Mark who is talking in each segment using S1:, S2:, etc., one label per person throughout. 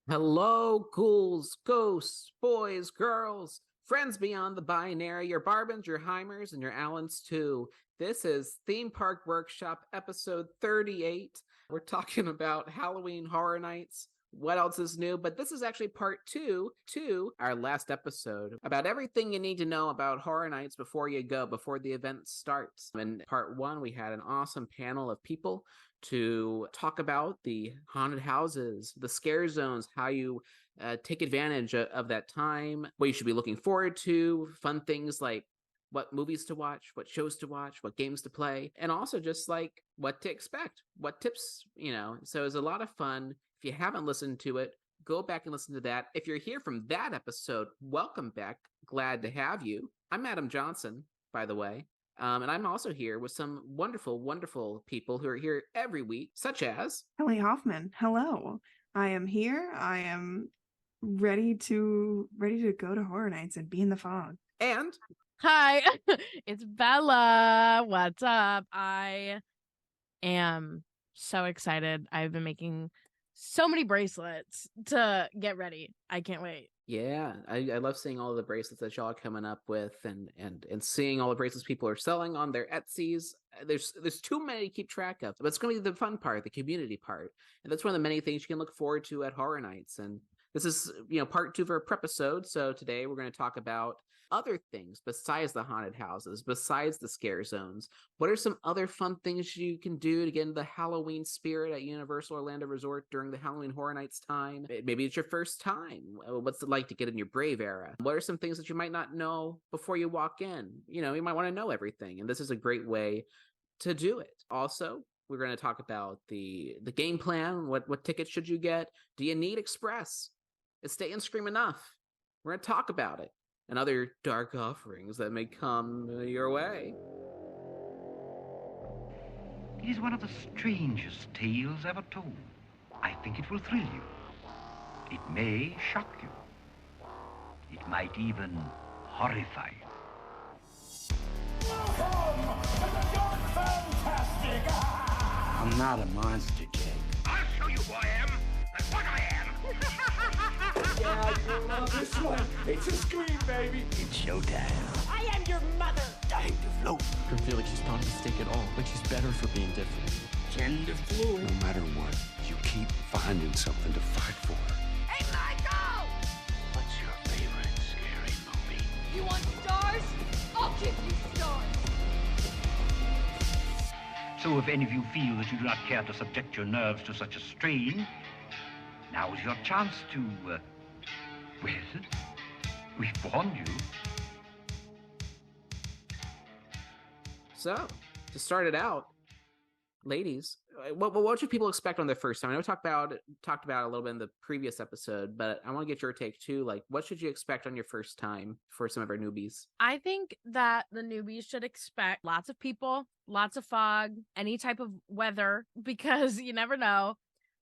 S1: Hello, ghouls, ghosts, boys, girls, friends beyond the binary, your Barbans, your Heimers, and your Allens too. This is Theme Park Workshop episode 38. We're talking about Halloween Horror Nights. What else is new? But this is actually part two to our last episode about everything you need to know about Horror Nights before you go, before the event starts. In part one, we had an awesome panel of people to talk about the haunted houses, the scare zones, how you take advantage of that time, what you should be looking forward to, fun things like what movies to watch, what shows to watch, what games to play, and also just like what to expect, what tips, So it was a lot of fun. If you haven't listened to it, go back and listen to that. If you're here from that episode, welcome back. Glad to have you. I'm Adam Johnson, by the way. And I'm also here with some wonderful, wonderful people who are here every week, such as
S2: Kelly Hoffman. Hello. I am here. I am ready to go to Horror Nights and be in the fog.
S1: And
S3: hi, it's Bella. What's up? I am so excited. I've been making so many bracelets to get ready. I can't wait.
S1: Yeah, I love seeing all the bracelets that y'all are coming up with and seeing all the bracelets people are selling on their Etsy's. There's too many to keep track of, but it's going to be the fun part, the community part. And that's one of the many things you can look forward to at Horror Nights. And this is, part two for a Prepisode. So today we're going to talk about other things besides the haunted houses, besides the scare zones. What are some other fun things you can do to get into the Halloween spirit at Universal Orlando Resort during the Halloween Horror Nights time? Maybe it's your first time. What's it like to get in your Brave era? What are some things that you might not know before you walk in? You might want to know everything, and this is a great way to do it. Also, we're going to talk about the game plan. What tickets should you get? Do you need Express? Is Stay and Scream enough? We're going to talk about it and other dark offerings that may come your way.
S4: It is one of the strangest tales ever told. I think it will thrill you. It may shock you. It might even horrify you.
S5: Welcome to the Dark Fantastic!
S6: I'm not a monster, Jake.
S5: I'll show you who I am and what I am!
S6: Yeah, you love this one. It's a scream, baby.
S4: It's showtime.
S5: I am your mother!
S6: Time to float.
S7: I feel like she's not a mistake at all. Like she's better for being different.
S6: Tend to float.
S8: No matter what, you keep finding something to fight for.
S5: Hey, Michael!
S6: What's your favorite scary movie?
S9: You want stars? I'll give you stars!
S4: So if any of you feel that you do not care to subject your nerves to such a strain, now is your chance to, well, we've warned you.
S1: So, to start it out, ladies, what should people expect on their first time? I know we talked about it a little bit in the previous episode, but I want to get your take too. Like, what should you expect on your first time for some of our newbies?
S3: I think that the newbies should expect lots of people, lots of fog, any type of weather, because you never know.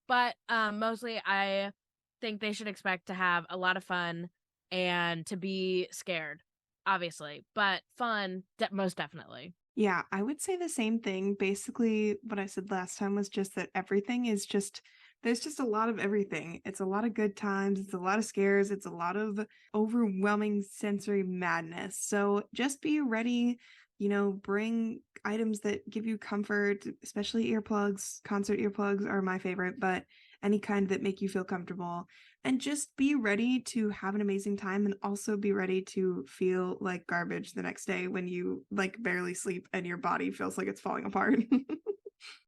S3: But mostly I think they should expect to have a lot of fun and to be scared, obviously, but fun, most definitely.
S2: Yeah, I would say the same thing. Basically, what I said last time was just that everything is there's just a lot of everything. It's a lot of good times. It's a lot of scares. It's a lot of overwhelming sensory madness. So just be ready, bring items that give you comfort, especially earplugs. Concert earplugs are my favorite, but any kind that make you feel comfortable. And just be ready to have an amazing time, and also be ready to feel like garbage the next day when you barely sleep and your body feels like it's falling apart.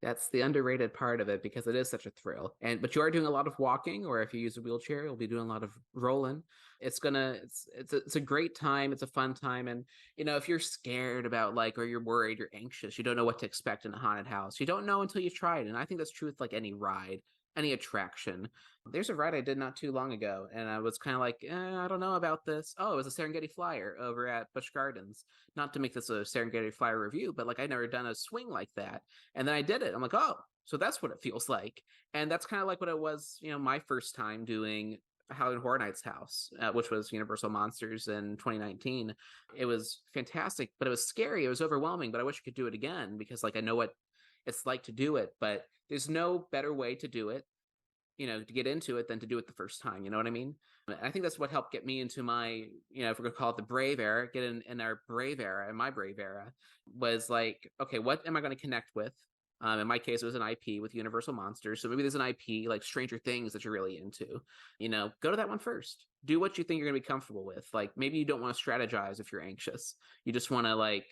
S1: That's the underrated part of it, because it is such a thrill. But you are doing a lot of walking, or if you use a wheelchair, you'll be doing a lot of rolling. It's a great time. It's a fun time. And, if you're scared about or you're worried, you're anxious, you don't know what to expect in a haunted house. You don't know until you try it. And I think that's true with any ride, any attraction. There's a ride I did not too long ago, and I was kind of like, I don't know about this. Oh, it was a Serengeti Flyer over at Busch Gardens. Not to make this a Serengeti Flyer review, but I'd never done a swing like that. And then I did it. I'm like, oh, so that's what it feels like. And that's kind of like what it was, my first time doing Halloween Horror Nights house, which was Universal Monsters in 2019. It was fantastic, but it was scary. It was overwhelming, but I wish I could do it again, because I know what it's like to do it, but there's no better way to do it to get into it than to do it the first time. You know what I mean? I think that's what helped get me into my, if we're going to call it the brave era, get in our brave era, in my brave era, was like, okay, what am I going to connect with? In my case, it was an IP with Universal Monsters. So maybe there's an IP like Stranger Things that you're really into. Go to that one first. Do what you think you're going to be comfortable with. Like maybe you don't want to strategize if you're anxious. You just want to like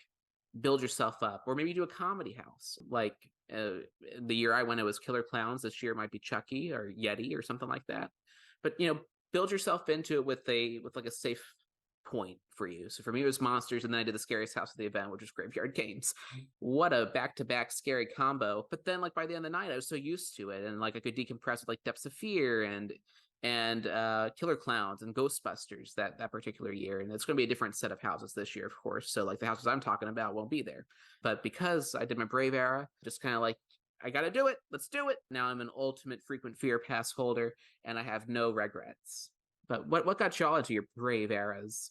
S1: build yourself up. Or maybe you do a comedy house. Like the year I went, it was Killer Clowns. This year it might be Chucky or Yeti or something like that. But, build yourself into it with like a safe point for you. So for me, it was Monsters, and then I did the scariest house of the event, which was Graveyard Games. What a back-to-back scary combo. But then like by the end of the night, I was so used to it, and like I could decompress with like Depths of Fear and Killer Clowns and Ghostbusters that particular year. And it's going to be a different set of houses this year, of course. So like the houses I'm talking about won't be there. But because I did my Brave era, just kind of like, I got to do it. Let's do it. Now I'm an ultimate frequent fear pass holder, and I have no regrets. But what got y'all into your brave eras?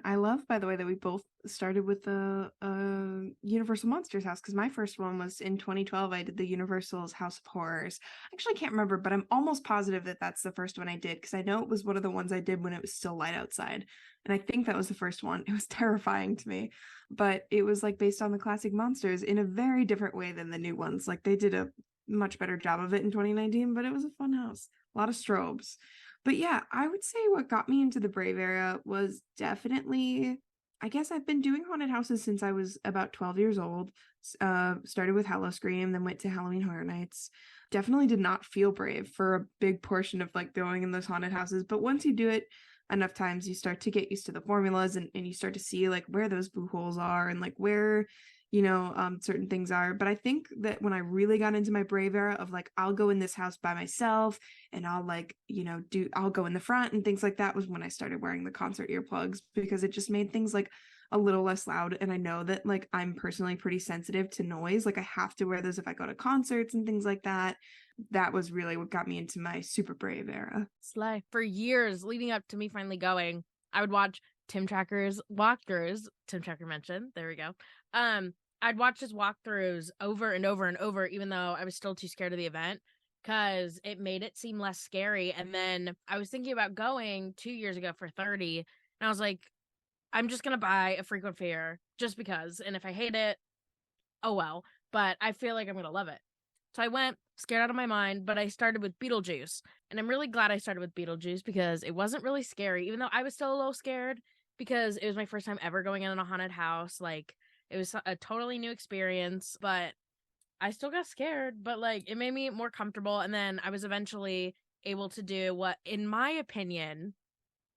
S2: I love, by the way, that we both started with the Universal Monsters house, because my first one was in 2012. I did the Universal's House of Horrors. I actually can't remember, but I'm almost positive that that's the first one I did, because I know it was one of the ones I did when it was still light outside. And I think that was the first one. It was terrifying to me, but it was like based on the classic monsters in a very different way than the new ones. Like they did a much better job of it in 2019, but it was a fun house. A lot of strobes. But yeah, I would say what got me into the Brave era was definitely, I guess I've been doing haunted houses since I was about 12 years old. Started with Hallowscream, then went to Halloween Horror Nights. Definitely did not feel brave for a big portion of like going in those haunted houses. But once you do it enough times, you start to get used to the formulas, and you start to see like where those boo holes are and like where certain things are. But I think that when I really got into my brave era of like, I'll go in this house by myself and I'll like, I'll go in the front and things like that, was when I started wearing the concert earplugs, because it just made things like a little less loud. And I know that like I'm personally pretty sensitive to noise. Like I have to wear those if I go to concerts and things like that. That was really what got me into my super brave era.
S3: Slay. For years leading up to me finally going, I would watch Tim Tracker's walkthroughs. Tim Tracker mentioned. There we go. I'd watch his walkthroughs over and over and over, even though I was still too scared of the event, because it made it seem less scary. And then I was thinking about going 2 years ago for 30, and I was like, I'm just going to buy a frequent fear just because. And if I hate it, oh well. But I feel like I'm going to love it. So I went scared out of my mind, but I started with Beetlejuice. And I'm really glad I started with Beetlejuice, because it wasn't really scary, even though I was still a little scared, because it was my first time ever going in a haunted house. Like, it was a totally new experience, but I still got scared, but like it made me more comfortable. And then I was eventually able to do what, in my opinion,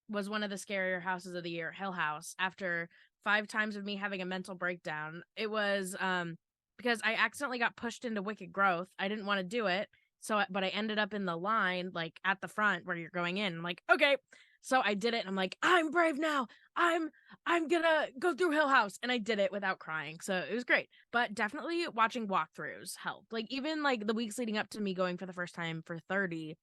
S3: was one of the scarier houses of the year, Hill House. After 5 times of me having a mental breakdown, it was because I accidentally got pushed into Wicked Growth. I didn't want to do it, but I ended up in the line, like at the front where you're going in. I'm like, okay. So I did it, and I'm like, I'm brave now. I'm gonna go through Hill House, and I did it without crying. So it was great. But definitely watching walkthroughs helped. Like even like the weeks leading up to me going for the first time for 30,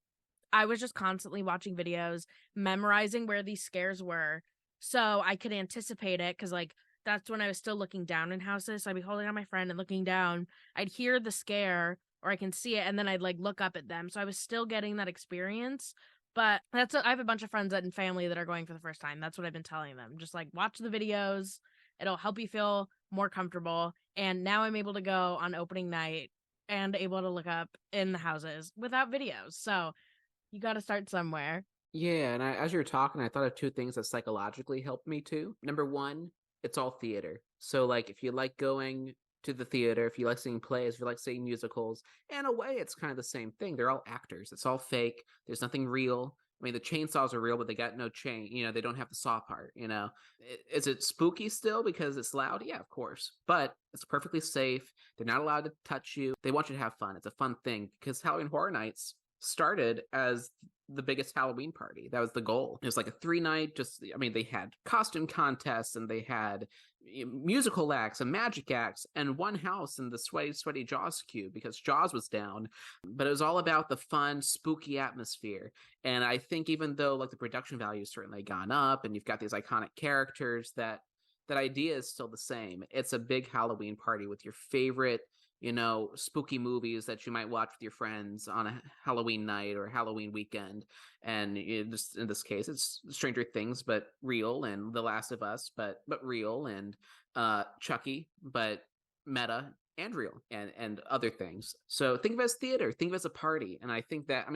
S3: I was just constantly watching videos, memorizing where these scares were, so I could anticipate it. Because like that's when I was still looking down in houses. So I'd be holding on my friend and looking down. I'd hear the scare, or I can see it, and then I'd like look up at them. So I was still getting that experience. But I have a bunch of friends and family that are going for the first time. That's what I've been telling them. Just like watch the videos. It'll help you feel more comfortable. And now I'm able to go on opening night and able to look up in the houses without videos. So you got to start somewhere.
S1: Yeah, and as you were talking, I thought of 2 things that psychologically helped me too. Number 1, it's all theater. So like if you like going to the theater, if you like seeing plays, if you like seeing musicals, in a way it's kind of the same thing. They're all actors. It's all fake. There's nothing real. I mean, the chainsaws are real, but they got no chain. They don't have the saw part. Is it spooky still because it's loud? Yeah, of course. But it's perfectly safe. They're not allowed to touch you. They want you to have fun. It's a fun thing, because Halloween Horror Nights started as the biggest Halloween party. That was the goal. It was like a 3-night, they had costume contests, and they had musical acts and magic acts, and one house in the sweaty Jaws queue because Jaws was down. But it was all about the fun, spooky atmosphere. And I think even though like the production value has certainly gone up, and you've got these iconic characters, that idea is still the same. It's a big Halloween party with your favorite spooky movies that you might watch with your friends on a Halloween night or Halloween weekend. And just in this case, it's Stranger Things, but real, and The Last of Us, but real, and Chucky, but meta and real, and other things. So think of it as theater, think of it as a party. And I think that,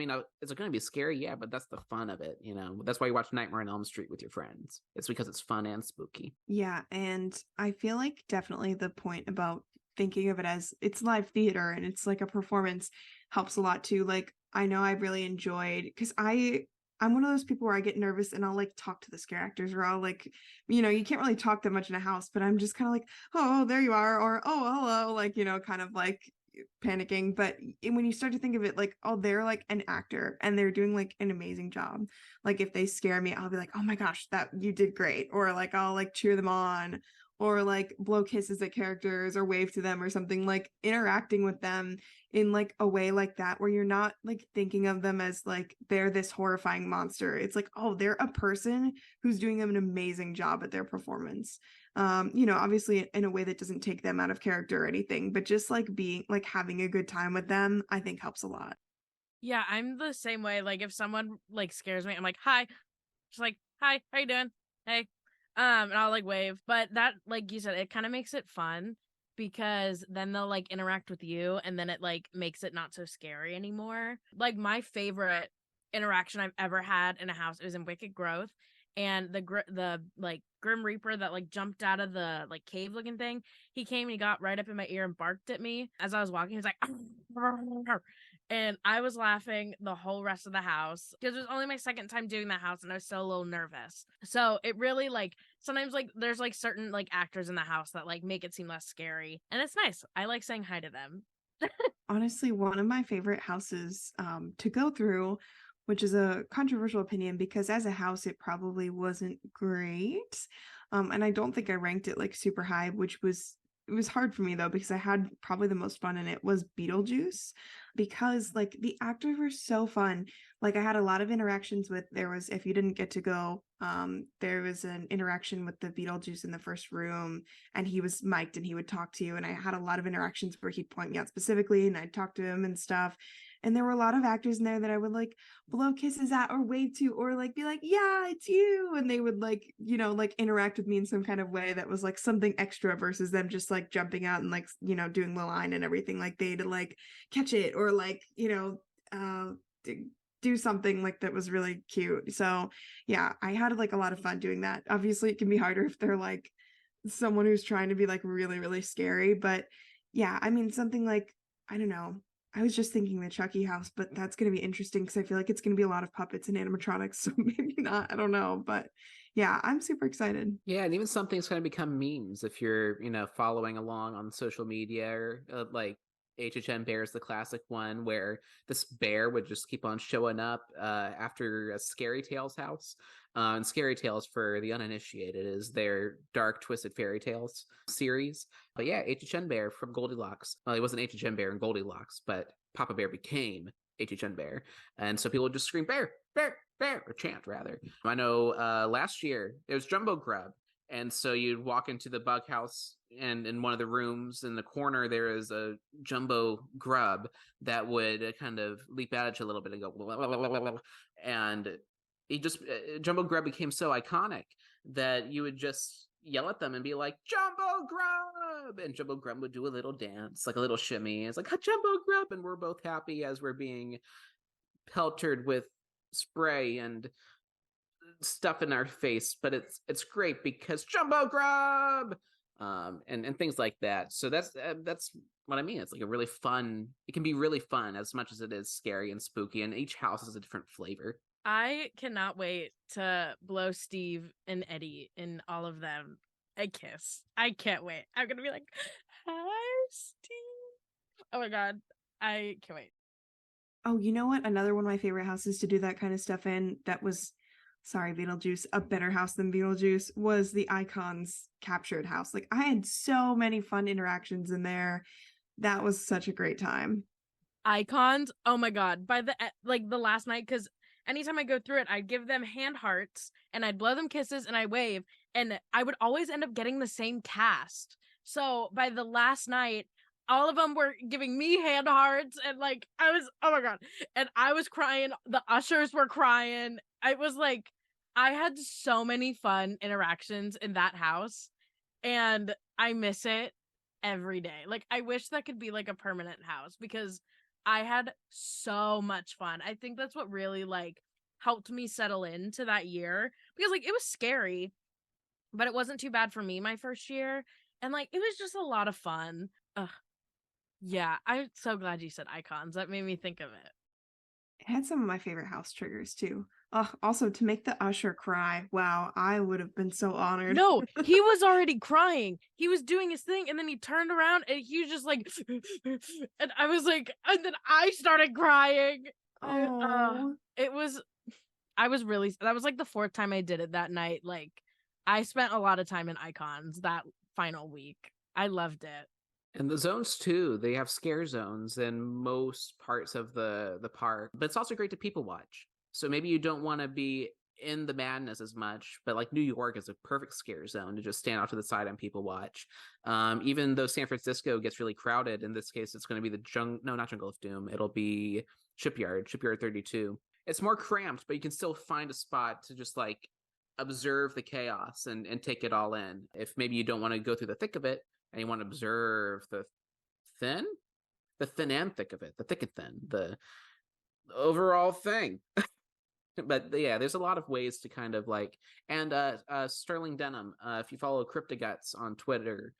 S1: is it going to be scary? Yeah, but that's the fun of it. That's why you watch Nightmare on Elm Street with your friends. It's because it's fun and spooky.
S2: Yeah, and I feel like definitely the point about thinking of it as it's live theater and it's like a performance helps a lot too. Like, I know I really enjoyed, because I'm one of those people where I get nervous and I'll like talk to the scare actors, or I'll like, you can't really talk that much in a house, but I'm just kind of like, oh, there you are, or oh, hello, like, kind of like panicking. But when you start to think of it like, oh, they're like an actor and they're doing like an amazing job. Like, if they scare me, I'll be like, oh my gosh, that you did great. Or like, I'll like cheer them on, or like blow kisses at characters or wave to them or something, like interacting with them in like a way like that, where you're not like thinking of them as like they're this horrifying monster. It's like, oh, they're a person who's doing an amazing job at their performance. Obviously in a way that doesn't take them out of character or anything, but just like being like having a good time with them, I think helps a lot.
S3: Yeah, I'm the same way. Like, if someone like scares me, I'm like, hi. Just like, hi, how you doing? Hey. And I'll like wave. But that, like you said, it kind of makes it fun, because then they'll like interact with you, and then it like makes it not so scary anymore. Like, my favorite interaction I've ever had in a house, it was in Wicked Growth, and the like Grim Reaper that like jumped out of the like cave looking thing, he came and he got right up in my ear and barked at me as I was walking. He was like, and I was laughing the whole rest of the house, because it was only my second time doing that house and I was still a little nervous. So it really, like, sometimes like there's like certain like actors in the house that like make it seem less scary, and it's nice. I like saying hi to them.
S2: Honestly, one of my favorite houses to go through, which is a controversial opinion, because as a house it probably wasn't great, and I don't think I ranked it like super high, it was hard for me though, because I had probably the most fun in it, was Beetlejuice, because like the actors were so fun. Like, I had a lot of interactions with, if you didn't get to go, there was an interaction with the Beetlejuice in the first room, and he was mic'd and he would talk to you, and I had a lot of interactions where he'd point me out specifically and I'd talk to him and stuff. And there were a lot of actors in there that I would like blow kisses at or wave to, or like be like, yeah, it's you. And they would like, like interact with me in some kind of way that was like something extra, versus them just like jumping out and like, doing the line and everything. Like, they'd like catch it, or like, do something like that was really cute. So yeah, I had like a lot of fun doing that. Obviously it can be harder if they're like someone who's trying to be like really, really scary. But yeah, something like, I don't know, I was just thinking the Chucky house, but that's going to be interesting because I feel like it's going to be a lot of puppets and animatronics, so maybe not. I don't know, but yeah, I'm super excited.
S1: Yeah, and even some things kind of become memes if you're, following along on social media, or like HHN Bear is the classic one, where this bear would just keep on showing up after a Scary Tales house. And Scary Tales, for the uninitiated, is their dark, twisted fairy tales series. But yeah, HHN Bear from Goldilocks. Well, he wasn't HHN Bear in Goldilocks, but Papa Bear became HHN Bear. And so people would just scream, bear, bear, bear, or chant, rather. I know last year, it was Jumbo Grub. And so you'd walk into the bug house, and in one of the rooms in the corner, there is a jumbo grub that would kind of leap out at you a little bit and go, blah, blah, blah, blah, blah. And Jumbo Grub became so iconic that you would just yell at them and be like, Jumbo Grub! And Jumbo Grub would do a little dance, like a little shimmy. It's like, Jumbo Grub! And we're both happy as we're being peltered with spray and stuff in our face, but it's great because Jumbo Grub! And things like that. So that's what I mean. It's like a really fun, it can be really fun as much as it is scary and spooky, and each house is a different flavor.
S3: I cannot wait to blow Steve and Eddie and all of them a kiss. I can't wait. I'm gonna be like, hi, Steve. Oh my god, I can't wait.
S2: Oh, you know what? Another one of my favorite houses to do that kind of stuff in, that was, sorry, Beetlejuice, a better house than Beetlejuice, was the Icons captured house. Like, I had so many fun interactions in there. That was such a great time.
S3: Icons, oh my god. By the last night, because anytime I go through it, I'd give them hand hearts and I'd blow them kisses and I wave, and I would always end up getting the same cast. So by the last night, all of them were giving me hand hearts, and like I was, oh my god, and I was crying. The ushers were crying. I was like, I had so many fun interactions in that house, and I miss it every day. Like, I wish that could be like a permanent house because I had so much fun. I think that's what really like helped me settle into that year, because like it was scary, but it wasn't too bad for me my first year, and like it was just a lot of fun. Ugh. Yeah, I'm so glad you said icons. That made me think of it.
S2: It had some of my favorite house triggers too. Also to make the usher cry. Wow, I would have been so honored.
S3: No, he was already crying. He was doing his thing, and then he turned around and he was just like, and I was like, and then I started crying.
S2: Oh,
S3: It was, I was really, that was like the fourth time I did it that night. Like, I spent a lot of time in icons that final week. I loved it.
S1: And the zones too, they have scare zones in most parts of the park, but it's also great to people watch. So maybe you don't want to be in the madness as much, but like New York is a perfect scare zone to just stand off to the side and people watch. Even though San Francisco gets really crowded, in this case, it's going to be not Jungle of Doom. It'll be Shipyard 32. It's more cramped, but you can still find a spot to just like observe the chaos and take it all in. If maybe you don't want to go through the thick of it, and you want to observe the thin and thick of it, the thick and thin, the overall thing. But yeah, there's a lot of ways to kind of like, and Sterling Denham, if you follow Cryptoguts on Twitter,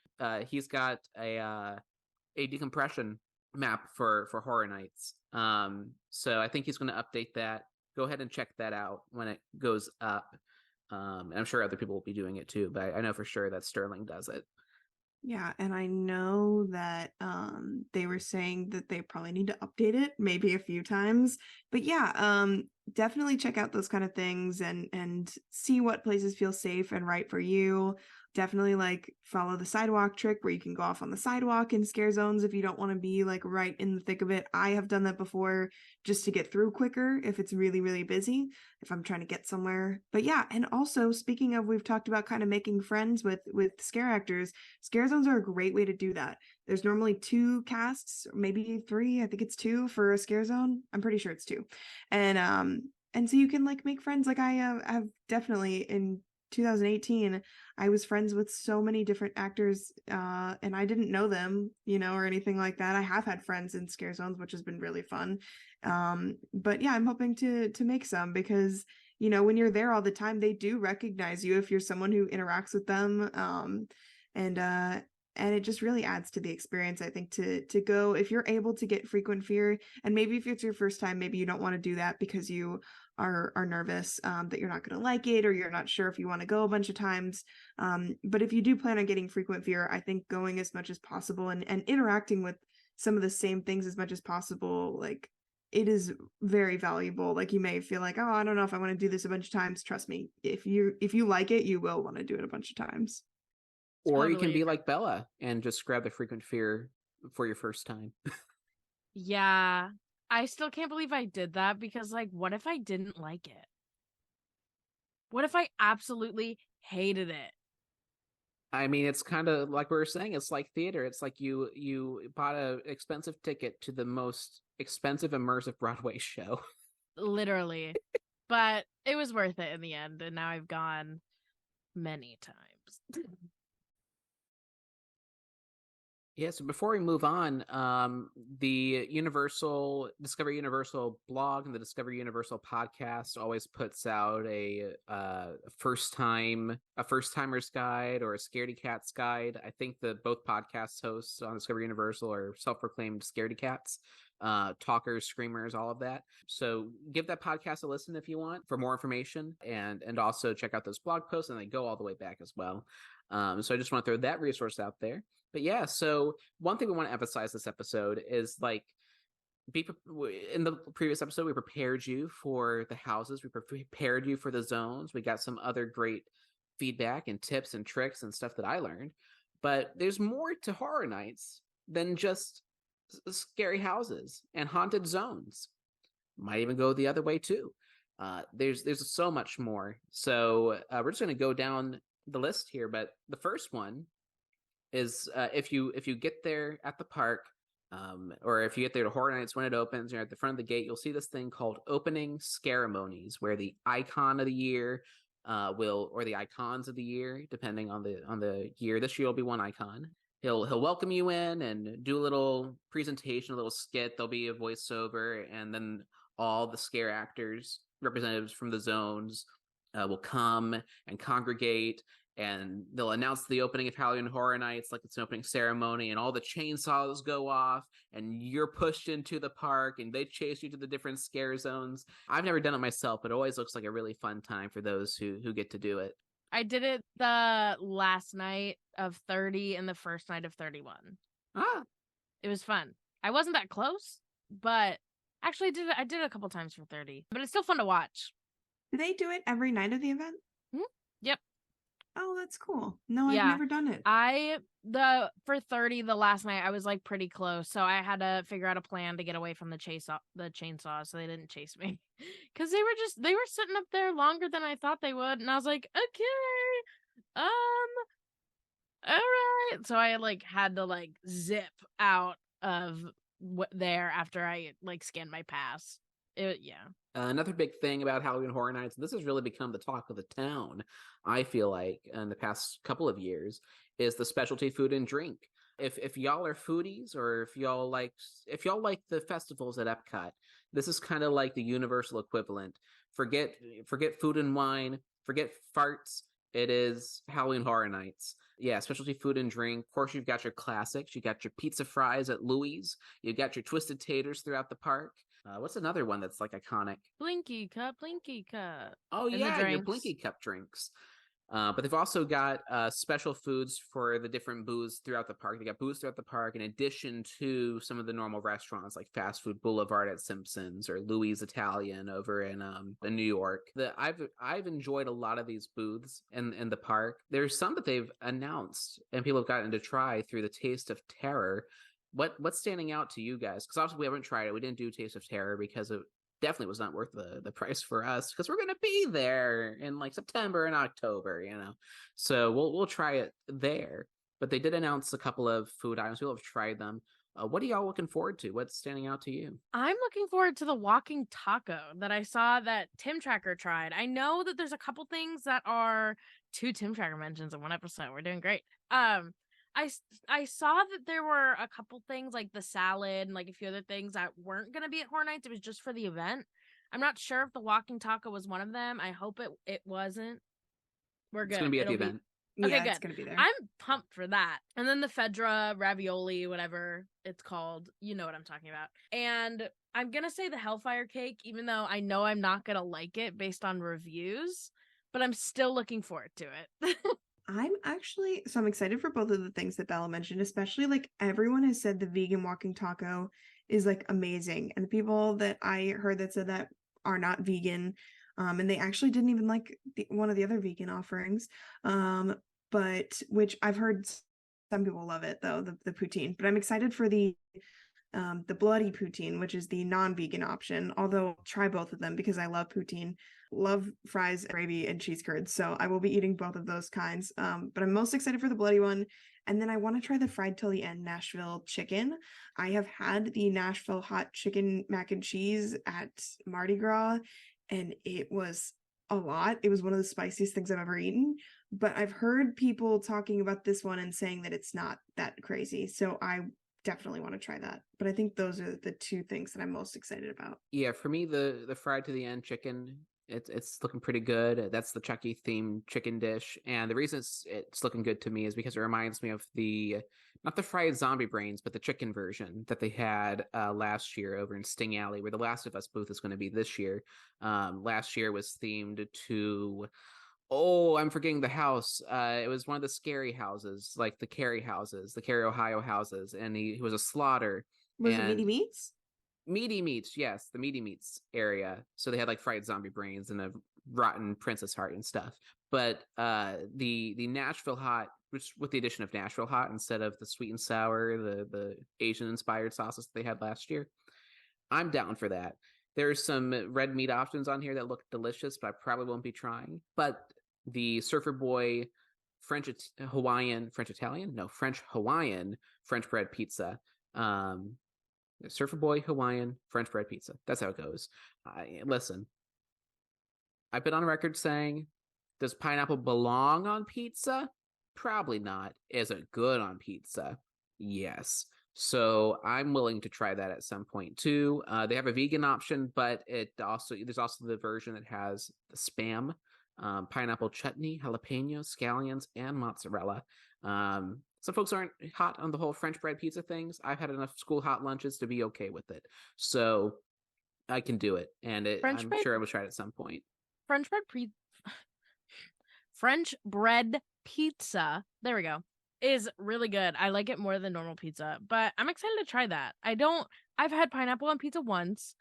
S1: he's got a decompression map for Horror Nights. So I think he's going to update that. Go ahead and check that out when it goes up. And I'm sure other people will be doing it too, but I know for sure that Sterling does it.
S2: yeah, and I know that they were saying that they probably need to update it maybe a few times. But yeah, definitely check out those kind of things and see what places feel safe and right for you. Definitely like follow the sidewalk trick where you can go off on the sidewalk in scare zones if you don't want to be like right in the thick of it. I have done that before just to get through quicker if it's really, really busy, if I'm trying to get somewhere. But yeah, and also speaking of, we've talked about kind of making friends with scare actors. Scare zones are a great way to do that. There's normally 2 casts, maybe 3. I think it's 2 for a scare zone. I'm pretty sure it's 2. And so you can like make friends. Like I have definitely in 2018, I was friends with so many different actors, and I didn't know them, or anything like that. I have had friends in scare zones, which has been really fun. But yeah, I'm hoping to make some because, when you're there all the time, they do recognize you if you're someone who interacts with them. And it just really adds to the experience, I think, to go, if you're able to get frequent fear, and maybe if it's your first time, maybe you don't want to do that because you are nervous that you're not going to like it, or you're not sure if you want to go a bunch of times. But if you do plan on getting frequent fear, I think going as much as possible and interacting with some of the same things as much as possible, like, it is very valuable. Like, you may feel like, oh, I don't know if I want to do this a bunch of times. Trust me, if you like it, you will want to do it a bunch of times.
S1: Or
S3: Totally.
S1: you can be like Bella and just grab the frequent fear for your first time.
S3: Yeah, I still can't believe I did that because, like, what if I didn't like it? What if I absolutely hated it?
S1: I mean, it's kind of like we were saying, it's like theater. It's like you bought an expensive ticket to the most expensive immersive Broadway show.
S3: Literally. But it was worth it in the end, and now I've gone many times.
S1: Yeah, so before we move on, the Discover Universal blog and the Discover Universal podcast always puts out a first timer's guide or a scaredy cat's guide. I think that both podcast hosts on Discover Universal are self-proclaimed scaredy cats, talkers, screamers, all of that. So give that podcast a listen if you want for more information, and also check out those blog posts, and they go all the way back as well. So I just want to throw that resource out there. But yeah, so one thing we want to emphasize this episode is, like, in the previous episode, we prepared you for the houses. We prepared you for the zones. We got some other great feedback and tips and tricks and stuff that I learned. But there's more to Horror Nights than just scary houses and haunted zones. Might even go the other way too. There's so much more. So we're just going to go down the list here. But the first one is if you get there at the park, or if you get there to Horror Nights when it opens, you're at the front of the gate, you'll see this thing called opening scaremonies, where the icon of the year or the icons of the year, depending on the year. This year will be one icon. He'll welcome you in and do a little presentation, a little skit. There'll be a voiceover, and then all the scare actors, representatives from the zones, will come and congregate, and they'll announce the opening of Halloween Horror Nights like it's an opening ceremony, and all the chainsaws go off, and you're pushed into the park, and they chase you to the different scare zones. I've never done it myself, but it always looks like a really fun time for those who get to do it.
S3: I did it the last night of 30 and the first night of 31.
S1: Ah,
S3: It was fun. I wasn't that close, but actually I did it a couple times for 30. But it's still fun to watch.
S2: Do they do it every night of the event?
S3: Yep.
S2: Oh, that's cool. No,
S3: Yeah.
S2: I've never done it.
S3: For 30 the last night I was like pretty close, so I had to figure out a plan to get away from the chainsaw so they didn't chase me. Cuz they were sitting up there longer than I thought they would, and I was like, "Okay. All right." So I like had to like zip out of there after I like scanned my pass.
S1: Another big thing about Halloween Horror Nights, and this has really become the talk of the town, I feel like, in the past couple of years, is the specialty food and drink. If y'all are foodies, or if y'all like the festivals at Epcot, this is kind of like the universal equivalent. Forget food and wine, forget farts. It is Halloween Horror Nights. Yeah, specialty food and drink. Of course, you've got your classics. You got your pizza fries at Louie's. You've got your twisted taters throughout the park. What's another one that's like iconic?
S3: Blinky cup.
S1: Oh,
S3: And
S1: yeah, your Blinky Cup drinks. But they've also got special foods for the different booths throughout the park. They got booths throughout the park in addition to some of the normal restaurants like Fast Food Boulevard at Simpsons or Louis Italian over in New York. I've enjoyed a lot of these booths in the park. There's some that they've announced and people have gotten to try through the Taste of Terror. What's standing out to you guys? Because obviously we haven't tried it. We didn't do Taste of Terror because it definitely was not worth the price for us, because we're going to be there in like September and October, so we'll try it there. But they did announce a couple of food items. We'll have tried them. What are y'all looking forward to? What's standing out to you?
S3: I'm looking forward to the walking taco that I saw that Tim Tracker tried. I know that there's a couple things that are 2 Tim Tracker mentions in one episode. We're doing great. I saw that there were a couple things like the salad and like a few other things that weren't going to be at Horror Nights. It was just for the event. I'm not sure if the walking taco was one of them. I hope it wasn't. We're good.
S1: It's going to be at the event.
S3: Okay,
S2: yeah,
S3: good.
S2: It's going to be there.
S3: I'm pumped for that. And then the Fedra ravioli, whatever it's called. You know what I'm talking about. And I'm going to say the Hellfire cake, even though I know I'm not going to like it based on reviews, but I'm still looking forward to it.
S2: I'm excited for both of the things that Bella mentioned, especially like everyone has said the vegan walking taco is like amazing. And the people that I heard that said that are not vegan, and they actually didn't even like one of the other vegan offerings, but which I've heard some people love it though, the poutine. But I'm excited for the bloody poutine, which is the non-vegan option, although I'll try both of them because I love poutine, love fries, gravy, and cheese curds, so I will be eating both of those kinds, but I'm most excited for the bloody one. And then I want to try the fried till the end Nashville chicken. I have had the Nashville hot chicken mac and cheese at Mardi Gras, and it was a lot. It was one of the spiciest things I've ever eaten, but I've heard people talking about this one and saying that it's not that crazy, so I definitely want to try that. But I think those are the 2 things that I'm most excited about.
S1: Yeah, for me, the fried to the end chicken, it's looking pretty good. That's the Chucky themed chicken dish, and the reason it's looking good to me is because it reminds me of not the fried zombie brains, but the chicken version that they had last year over in Sting Alley, where the Last of Us booth is going to be this year. Last year was themed to, I'm forgetting the house. It was one of the scary houses, like the Cary houses, the Cary, Ohio houses, and he was a slaughter.
S2: Was it Meaty Meats?
S1: Meaty Meats, yes, the Meaty Meats area. So they had like fried zombie brains and a rotten princess heart and stuff. But the Nashville hot, which with the addition of Nashville hot instead of the sweet and sour, the Asian inspired sauces that they had last year, I'm down for that. There's some red meat options on here that look delicious, but I probably won't be trying. But the Surfer Boy French Hawaiian, French Italian, no, French Hawaiian French bread pizza. Surfer Boy Hawaiian French bread pizza. That's how it goes. Listen, I've been on record saying, does pineapple belong on pizza? Probably not. Is it good on pizza? Yes. So I'm willing to try that at some point too. They have a vegan option, but there's also the version that has the Spam, pineapple chutney, jalapeno, scallions, and mozzarella. Some folks aren't hot on the whole French bread pizza things. I've had enough school hot lunches to be okay with it. So I can do it. And I'm sure I will try it at some point.
S3: French bread pizza, there we go, is really good. I like it more than normal pizza, but I'm excited to try that. I've had pineapple on pizza once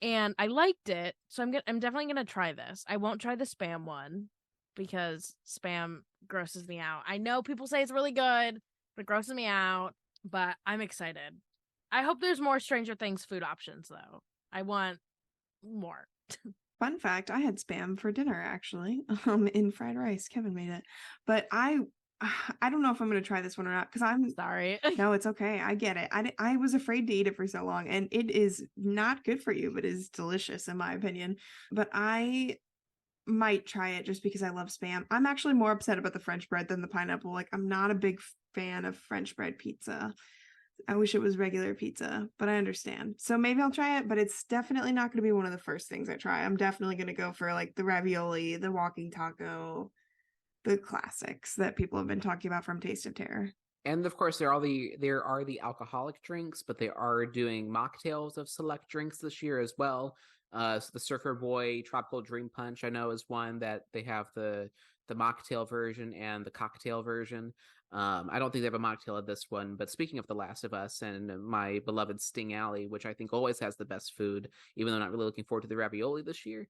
S3: and I liked it, so I'm definitely gonna try this. I won't try the Spam one because Spam grosses me out. I know people say it's really good, but it grosses me out, but I'm excited. I hope there's more Stranger Things food options though. I want more.
S2: Fun fact, I had Spam for dinner actually, in fried rice. Kevin made it. But I don't know if I'm going to try this one or not because I'm
S3: sorry.
S2: No, it's okay. I get it. I was afraid to eat it for so long, and it is not good for you, but it is delicious in my opinion. But I might try it just because I love Spam. I'm actually more upset about the French bread than the pineapple. Like, I'm not a big fan of French bread pizza. I wish it was regular pizza, but I understand. So maybe I'll try it, but it's definitely not going to be one of the first things I try. I'm definitely going to go for like the ravioli, the walking taco, the classics that people have been talking about from Taste of Terror.
S1: And of course, there are the alcoholic drinks, but they are doing mocktails of select drinks this year as well. So the Surfer Boy Tropical Dream Punch, I know, is one that they have the mocktail version and the cocktail version. I don't think they have a mocktail of this one, but speaking of The Last of Us and my beloved Sting Alley, which I think always has the best food, even though I'm not really looking forward to the ravioli this year,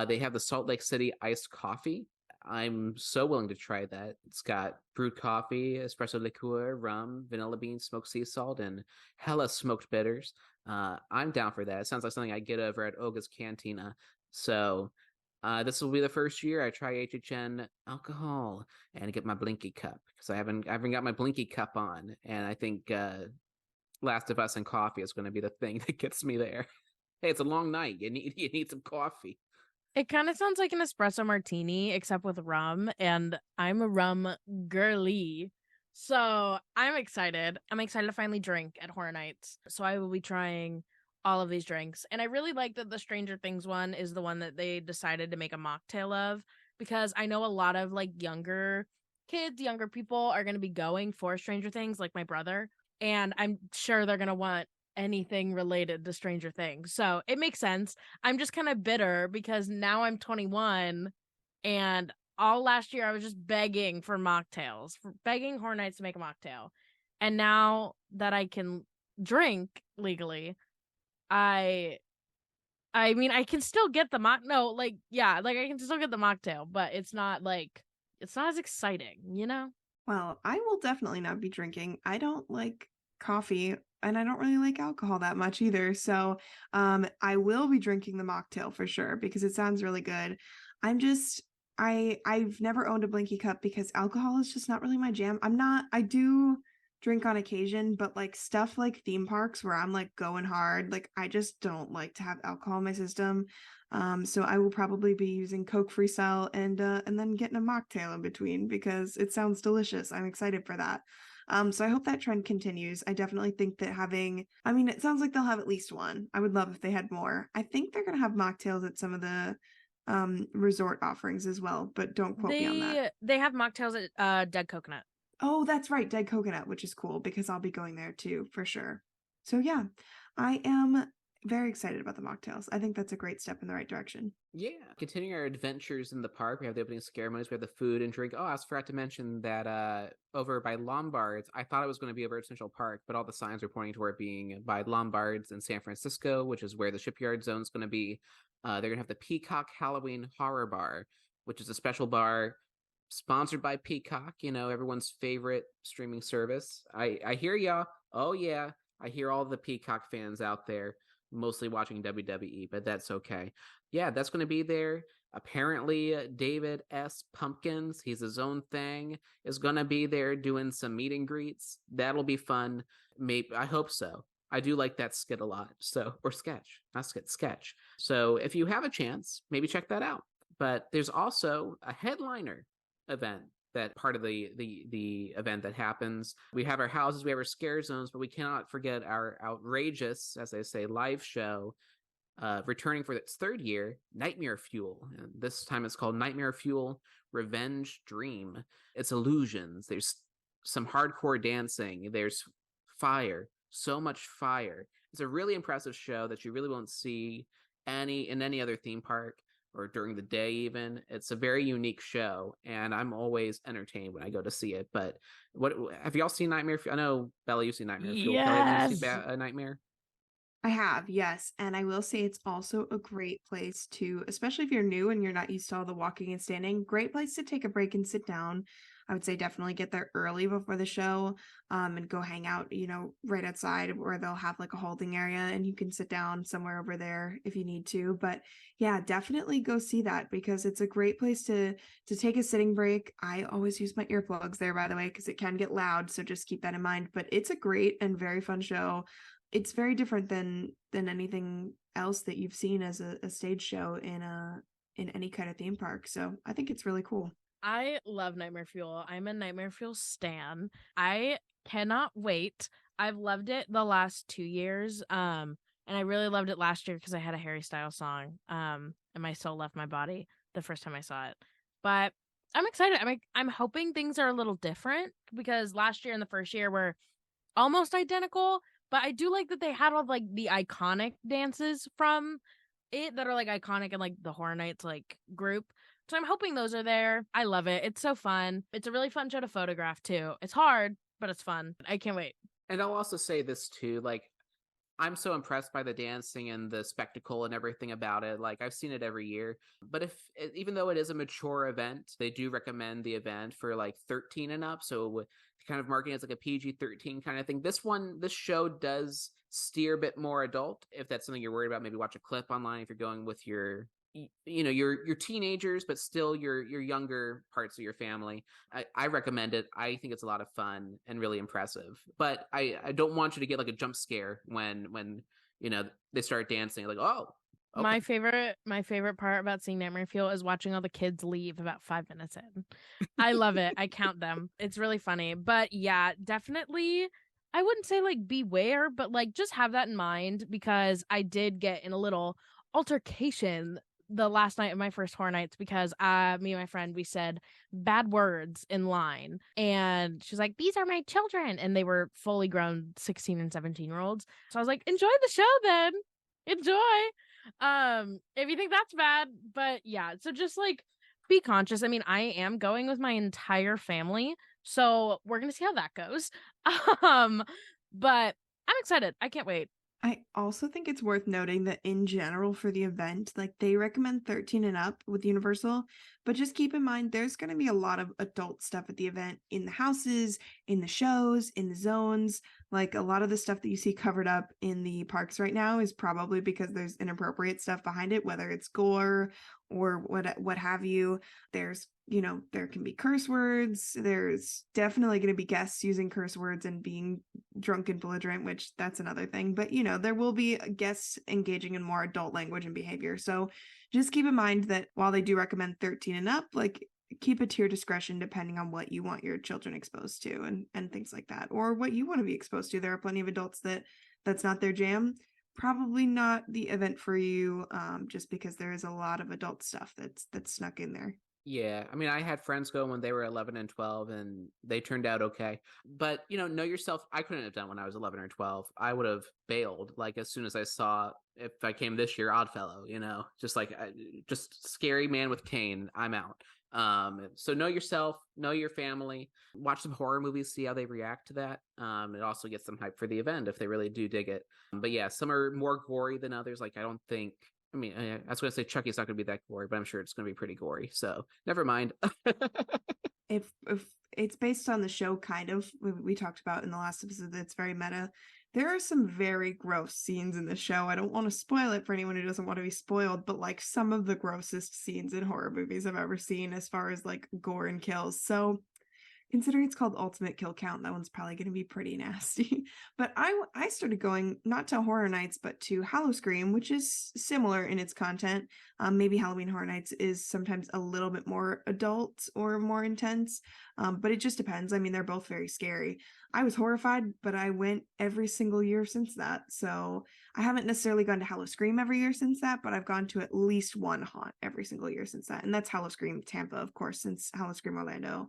S1: they have the Salt Lake City iced coffee. I'm so willing to try that. It's got brewed coffee, espresso liqueur, rum, vanilla beans, smoked sea salt, and hella smoked bitters. I'm down for that. It sounds like something I get over at Oga's Cantina. So this will be the first year I try HHN alcohol and get my Blinky cup because I haven't got my Blinky cup on, and I think Last of Us and coffee is going to be the thing that gets me there. Hey, it's a long night. You need some coffee.
S3: It kind of sounds like an espresso martini, except with rum, and I'm a rum girly. So I'm excited. I'm excited to finally drink at Horror Nights. So I will be trying all of these drinks. And I really like that the Stranger Things one is the one that they decided to make a mocktail of, because I know a lot of like younger kids, younger people are going to be going for Stranger Things, like my brother. And I'm sure they're going to want anything related to Stranger Things. So it makes sense. I'm just kind of bitter because now I'm 21 and all last year I was just begging for mocktails, begging Horror Nights to make a mocktail. And now that I can drink legally, I mean, I can still get the I can still get the mocktail, but it's not as exciting, you know?
S2: Well, I will definitely not be drinking. I don't like coffee and I don't really like alcohol that much either. So I will be drinking the mocktail for sure because it sounds really good. I've never owned a Blinky cup because alcohol is just not really my jam. I do drink on occasion, but like stuff like theme parks where I'm like going hard, like I just don't like to have alcohol in my system. So I will probably be using Coke Freestyle and then getting a mocktail in between because it sounds delicious. I'm excited for that. So I hope that trend continues. I definitely think that it sounds like they'll have at least one. I would love if they had more. I think they're going to have mocktails at some of the resort offerings as well, but don't quote me on that.
S3: They have mocktails at Dead Coconut.
S2: Oh, that's right, Dead Coconut, which is cool because I'll be going there too, for sure. So yeah, I am very excited about the mocktails. I think that's a great step in the right direction.
S1: Yeah. Continuing our adventures in the park, we have the opening ceremonies, we have the food and drink. Oh, I forgot to mention that over by Lombard's, I thought it was going to be over at Central Park, but all the signs were pointing toward being by Lombard's in San Francisco, which is where the Shipyard Zone is going to be. They're going to have the Peacock Halloween Horror Bar, which is a special bar sponsored by Peacock, everyone's favorite streaming service. I hear y'all. Oh, yeah. I hear all the Peacock fans out there mostly watching WWE, but that's okay. Yeah, that's going to be there. Apparently, David S. Pumpkins, he's his own thing, is going to be there doing some meet and greets. That'll be fun. Maybe, I hope so. I do like that skit a lot. So, or sketch, not skit, sketch. So if you have a chance, maybe check that out. But there's also a headliner event, that part of the event that happens. We have our houses, we have our scare zones, but we cannot forget our outrageous, as I say, live show, returning for its third year, Nightmare Fuel. And this time it's called Nightmare Fuel Revenge Dream. It's illusions. There's some hardcore dancing. There's fire. So much fire. It's a really impressive show that you really won't see in any other theme park, or during the day even. It's a very unique show, and I'm always entertained when I go to see it. But what have y'all seen Nightmare Fuel? I know, Bella, you've seen Nightmare Fuel.
S3: Yes.
S1: Kelly, have you seen Nightmare?
S2: I have, yes. And I will say it's also a great place to, especially if you're new and you're not used to all the walking and standing, great place to take a break and sit down. I would say definitely get there early before the show, and go hang out, right outside where they'll have like a holding area and you can sit down somewhere over there if you need to. But yeah, definitely go see that, because it's a great place to take a sitting break. I always use my earplugs there, by the way, because it can get loud. So just keep that in mind. But it's a great and very fun show. It's very different than anything else that you've seen as a stage show in any kind of theme park. So I think it's really cool.
S3: I love Nightmare Fuel. I'm a Nightmare Fuel stan. I cannot wait. I've loved it the last 2 years. And I really loved it last year because I had a Harry Styles song. And my soul left my body the first time I saw it. But I'm excited. I'm hoping things are a little different, because last year and the first year were almost identical. But I do like that they had all like the iconic dances from it that are like iconic in like the Horror Nights like group. So I'm hoping those are there. I love it. It's so fun. It's a really fun show to photograph too. It's hard, but it's fun. I can't wait.
S1: And I'll also say this too, like, I'm so impressed by the dancing and the spectacle and everything about it. Like, I've seen it every year. But even though it is a mature event, they do recommend the event for like 13 and up. So kind of marketing as like a PG-13 kind of thing. This show does steer a bit more adult. If that's something you're worried about, maybe watch a clip online if you're going with your teenagers, but still your younger parts of your family. I recommend it. I think it's a lot of fun and really impressive. But I don't want you to get like a jump scare when they start dancing. Like, oh. Okay.
S3: My favorite part about seeing Nightmare Fuel is watching all the kids leave about 5 minutes in. I love it. I count them. It's really funny. But yeah, definitely, I wouldn't say like beware, but like just have that in mind, because I did get in a little altercation the last night of my first Horror Nights, because me and my friend, we said bad words in line, and she's like, "These are my children," and they were fully grown 16 and 17-year-olds. So I was like, enjoy the show then. Enjoy. If you think that's bad. But yeah, so just like be conscious. I mean, I am going with my entire family, so we're gonna see how that goes. But I'm excited. I can't wait.
S2: I also think it's worth noting that in general for the event, like they recommend 13 and up with Universal, but just keep in mind there's going to be a lot of adult stuff at the event, in the houses, in the shows, in the zones. Like a lot of the stuff that you see covered up in the parks right now is probably because there's inappropriate stuff behind it, whether it's gore or what have you. There's, there can be curse words. There's definitely going to be guests using curse words and being drunk and belligerent, which that's another thing. But, there will be guests engaging in more adult language and behavior. So just keep in mind that while they do recommend 13 and up, like keep it to your discretion depending on what you want your children exposed to and things like that, or what you want to be exposed to. There are plenty of adults that's not their jam. Probably not the event for you, just because there is a lot of adult stuff that's snuck in there.
S1: Yeah, I mean, I had friends go when they were 11 and 12, and they turned out okay. But, know yourself. I couldn't have done when I was 11 or 12. I would have bailed, like, as soon as I saw, if I came this year, Oddfellow, just like, just scary man with cane, I'm out. So know yourself, know your family, watch some horror movies, see how they react to that. It also gets them hyped for the event if they really do dig it. But yeah, some are more gory than others. Like, I was going to say Chucky's not going to be that gory, but I'm sure it's going to be pretty gory. So never mind.
S2: If it's based on the show, kind of, we talked about in the last episode, that it's very meta. There are some very gross scenes in the show. I don't want to spoil it for anyone who doesn't want to be spoiled, but like some of the grossest scenes in horror movies I've ever seen as far as like gore and kills. So considering it's called Ultimate Kill Count, that one's probably going to be pretty nasty. But I started going not to Horror Nights, but to Hallowscream, which is similar in its content. Maybe Halloween Horror Nights is sometimes a little bit more adult or more intense, but it just depends. I mean, they're both very scary. I was horrified, but I went every single year since that. So I haven't necessarily gone to Hallowscream every year since that, but I've gone to at least one haunt every single year since that. And that's Hallowscream Tampa, of course, since Hallowscream Orlando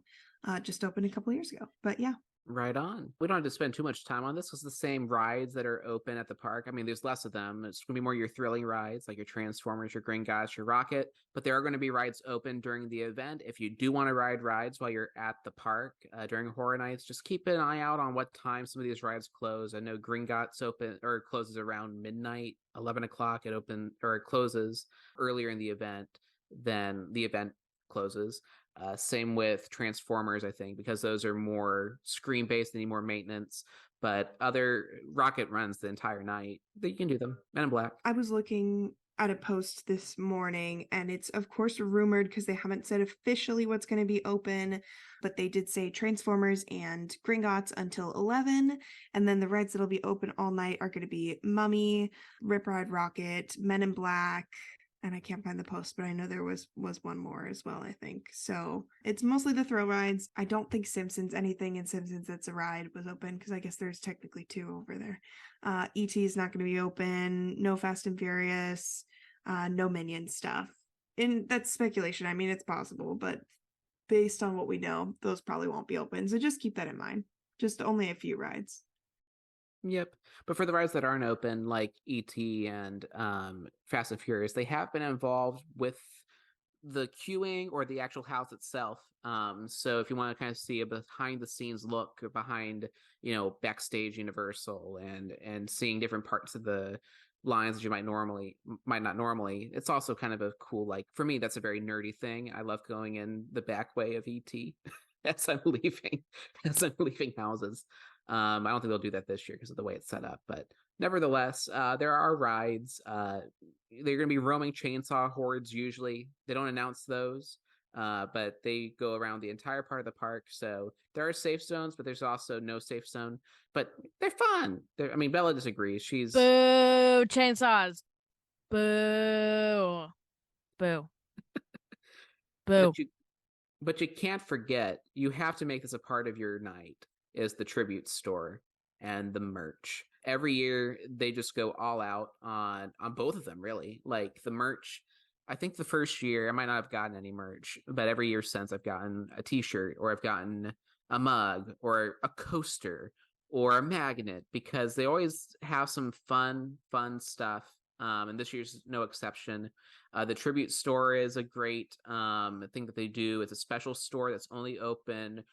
S2: just opened a couple years ago. But yeah.
S1: Right on. We don't have to spend too much time on this because the same rides that are open at the park. I mean, there's less of them. It's going to be more your thrilling rides like your Transformers, your Gringotts, your Rocket. But there are going to be rides open during the event. If you do want to ride rides while you're at the park during Horror Nights, just keep an eye out on what time some of these rides close. I know Gringotts open or closes around midnight, 11 o'clock. It closes earlier in the event than the event closes. Same with Transformers, I think, because those are more screen-based, they need more maintenance. But other Rocket runs the entire night. You can do them. Men in Black.
S2: I was looking at a post this morning, and it's of course rumored because they haven't said officially what's going to be open, but they did say Transformers and Gringotts until 11, and then the rides that'll be open all night are going to be Mummy, Rip Ride Rocket, Men in Black, and I can't find the post, but I know there was one more as well, I think. So it's mostly the thrill rides. I don't think Simpsons, anything in Simpsons that's a ride was open, because I guess there's technically 2 over there. E.T. is not going to be open. No Fast and Furious. No Minion stuff. And that's speculation. I mean, it's possible, but based on what we know, those probably won't be open. So just keep that in mind. Just only a few rides.
S1: Yep. But for the rides that aren't open, like E.T. and Fast and Furious, they have been involved with the queuing or the actual house itself. So if you want to kind of see a behind the scenes look behind, backstage Universal and seeing different parts of the lines that you might not normally, it's also kind of a cool, like, for me, that's a very nerdy thing. I love going in the back way of E.T. as I'm leaving houses. I don't think they'll do that this year because of the way it's set up, but nevertheless, there are rides. They're going to be roaming chainsaw hordes usually. They don't announce those, but they go around the entire part of the park. So there are safe zones, but there's also no safe zone. But they're fun. Bella disagrees. She's
S3: boo chainsaws. Boo. Boo. Boo.
S1: But you can't forget, you have to make this a part of your night, is the Tribute Store and the merch. Every year they just go all out on both of them, really. Like the merch, I think the first year I might not have gotten any merch, but every year since I've gotten a t-shirt, or I've gotten a mug or a coaster or a magnet, because they always have some fun stuff. And this year's no exception. The Tribute Store is a great thing that they do. It's a special store that's only open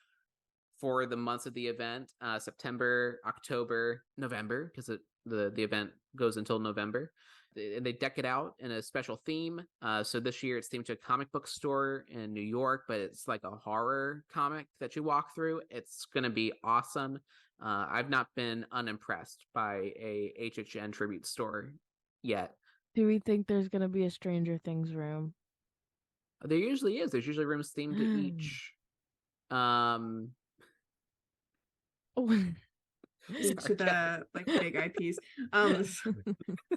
S1: for the months of the event, September, October, November, because the event goes until November. And they deck it out in a special theme. So this year it's themed to a comic book store in New York, but it's like a horror comic that you walk through. It's going to be awesome. I've not been unimpressed by a HHN Tribute Store yet.
S3: Do we think there's going to be a Stranger Things room?
S1: There usually is. There's usually rooms themed to each.
S2: To the big IPs.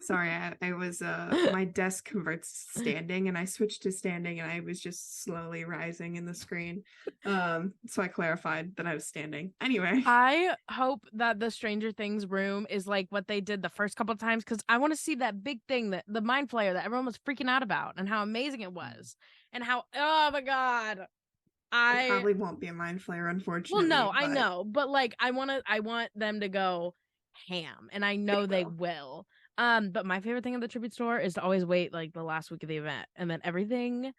S2: Sorry, I was my desk converts standing, and I switched to standing, and I was just slowly rising in the screen. So I clarified that I was standing. Anyway,
S3: I hope that the Stranger Things room is like what they did the first couple of times, because I want to see that big thing, that the Mind Flayer that everyone was freaking out about, and how amazing it was, and how, oh my god.
S2: It probably won't be a Mind Flayer, unfortunately.
S3: Well, no, I know, but like I want them to go ham, and I know they will. But my favorite thing at the Tribute Store is to always wait like the last week of the event, and then everything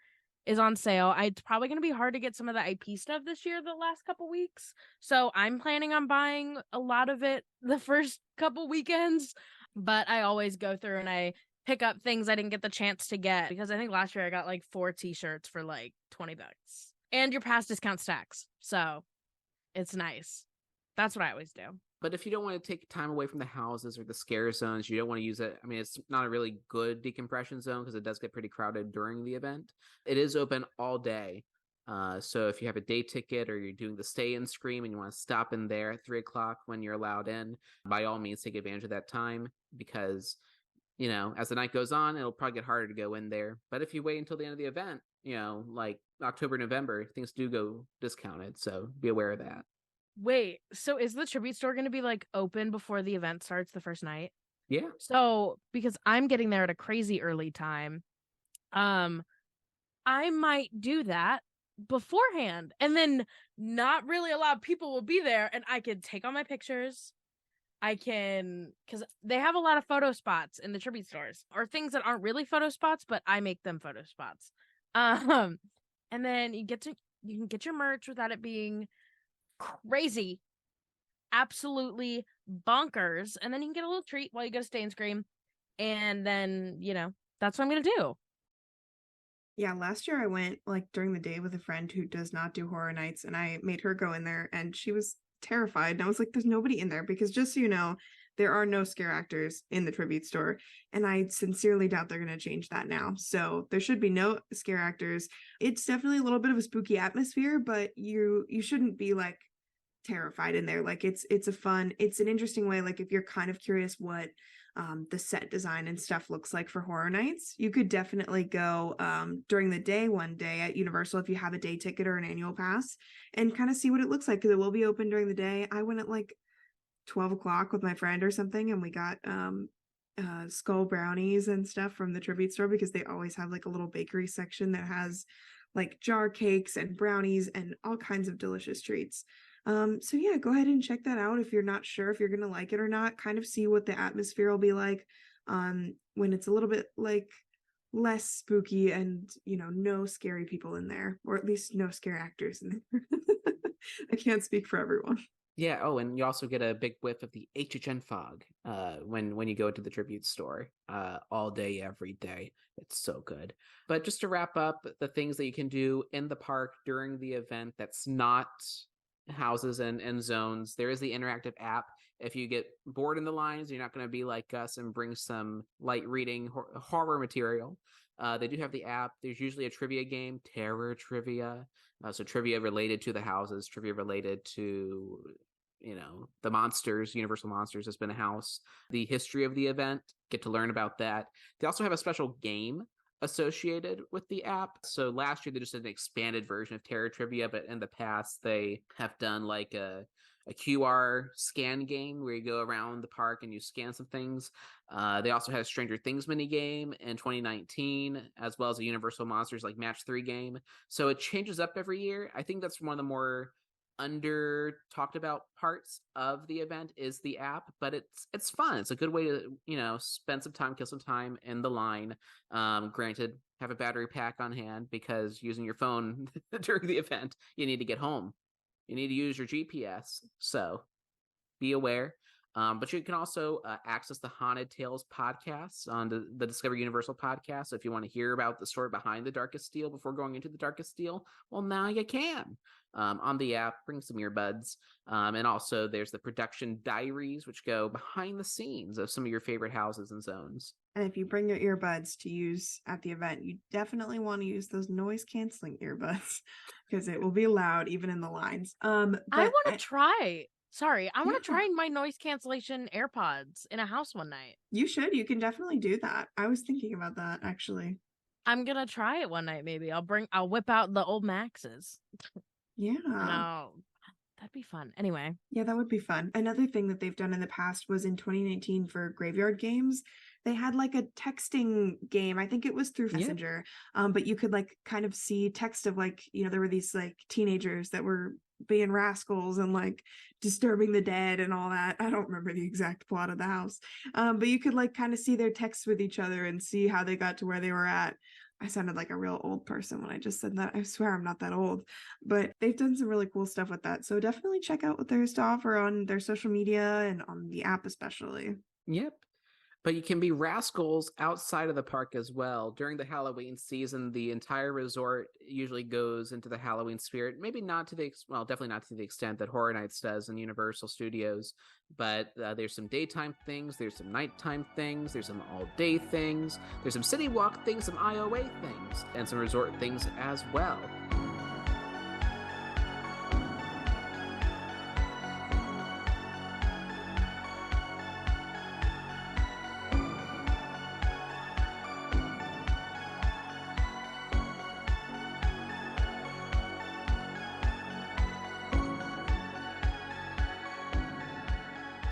S3: is on sale. It's probably going to be hard to get some of the IP stuff this year the last couple weeks, so I'm planning on buying a lot of it the first couple weekends. But I always go through and I pick up things I didn't get the chance to get, because I think last year I got like 4 t-shirts for like $20. And your past discount stacks. So it's nice. That's what I always do.
S1: But if you don't want to take time away from the houses or the scare zones, you don't want to use it. I mean, it's not a really good decompression zone because it does get pretty crowded during the event. It is open all day. So if you have a day ticket or you're doing the stay and scream and you want to stop in there at 3 o'clock when you're allowed in, by all means, take advantage of that time because, you know, as the night goes on, it'll probably get harder to go in there. But if you wait until the end of the event, you know, like October, November, things do go discounted. So be aware of that.
S3: Wait, so is the tribute store going to be like open before the event starts the first night?
S1: Yeah.
S3: So because I'm getting there at a crazy early time, I might do that beforehand and then not really a lot of people will be there and I can take all my pictures. I can, because they have a lot of photo spots in the tribute stores or things that aren't really photo spots, but I make them photo spots. And then you can get your merch without it being crazy, absolutely bonkers, and then you can get a little treat while you go to Stay and Scream, and then, you know, that's what I'm gonna do.
S2: Yeah, last year I went like during the day with a friend who does not do horror nights, and I made her go in there, and she was terrified. And I was like, there's nobody in there because just so you know, there are no scare actors in the tribute store, and I sincerely doubt they're going to change that now. So there should be no scare actors. It's definitely a little bit of a spooky atmosphere, but you shouldn't be like terrified in there. Like it's an interesting way. Like if you're kind of curious what the set design and stuff looks like for horror nights, you could definitely go during the day one day at Universal if you have a day ticket or an annual pass and kind of see what it looks like because it will be open during the day. I went at like 12 o'clock with my friend or something and we got skull brownies and stuff from the tribute store because they always have like a little bakery section that has like jar cakes and brownies and all kinds of delicious treats. So yeah, go ahead and check that out if you're not sure if you're gonna like it or not. Kind of see what the atmosphere will be like when it's a little bit like less spooky and, you know, no scary people in there, or at least no scare actors in there. I can't speak for everyone.
S1: Yeah. Oh, and you also get a big whiff of the HHN fog when you go to the tribute store all day, every day. It's so good. But just to wrap up, the things that you can do in the park during the event that's not houses and zones, there is the interactive app. If you get bored in the lines, you're not going to be like us and bring some light reading horror material. They do have the app. There's usually a trivia game, terror trivia. So trivia related to the houses, trivia related to, you know, the monsters. Universal Monsters has been a house. The history of the event, get to learn about that. They also have a special game associated with the app. So last year they just did an expanded version of terror trivia, but in the past they have done like a QR scan game where you go around the park and you scan some things. They also had a Stranger Things mini game in 2019, as well as a Universal Monsters like Match 3 game. So it changes up every year. I think that's one of the more under talked about parts of the event is the app, but it's fun. It's a good way to, you know, spend some time, kill some time in the line. Granted, have a battery pack on hand because using your phone during the event, you need to get home. You need to use your GPS, so be aware. But you can also access the Haunted Tales podcast on the Discover Universal podcast. So if you want to hear about the story behind the Darkest Steel before going into the Darkest Steel, well, now you can. On the app, bring some earbuds. And also there's the production diaries, which go behind the scenes of some of your favorite houses and zones.
S2: And if you bring your earbuds to use at the event, you definitely want to use those noise canceling earbuds because it will be loud even in the lines. I
S3: want to try. Sorry, I want to try my noise cancellation AirPods in a house one night.
S2: You should. You can definitely do that. I was thinking about that actually.
S3: I'm gonna try it one night. Maybe I'll whip out the old Maxes.
S2: Yeah.
S3: No, that'd be fun. Anyway.
S2: Yeah, that would be fun. Another thing that they've done in the past was in 2019 for Graveyard Games. They had like a texting game. I think it was through Messenger. But you could like kind of see text of like, you know, there were these like teenagers that were being rascals and like disturbing the dead and all that. I don't remember the exact plot of the house. But you could like kind of see their texts with each other and see how they got to where they were at. I sounded like a real old person when I just said that. I swear I'm not that old, but they've done some really cool stuff with that. So definitely check out what there's to offer on their social media and on the app especially.
S1: Yep. But you can be rascals outside of the park as well. During the Halloween season, the entire resort usually goes into the Halloween spirit. Maybe not to the, well, definitely not to the extent that Horror Nights does in Universal Studios. But there's some daytime things, there's some nighttime things, there's some all-day things, there's some city walk things, some IOA things, and some resort things as well.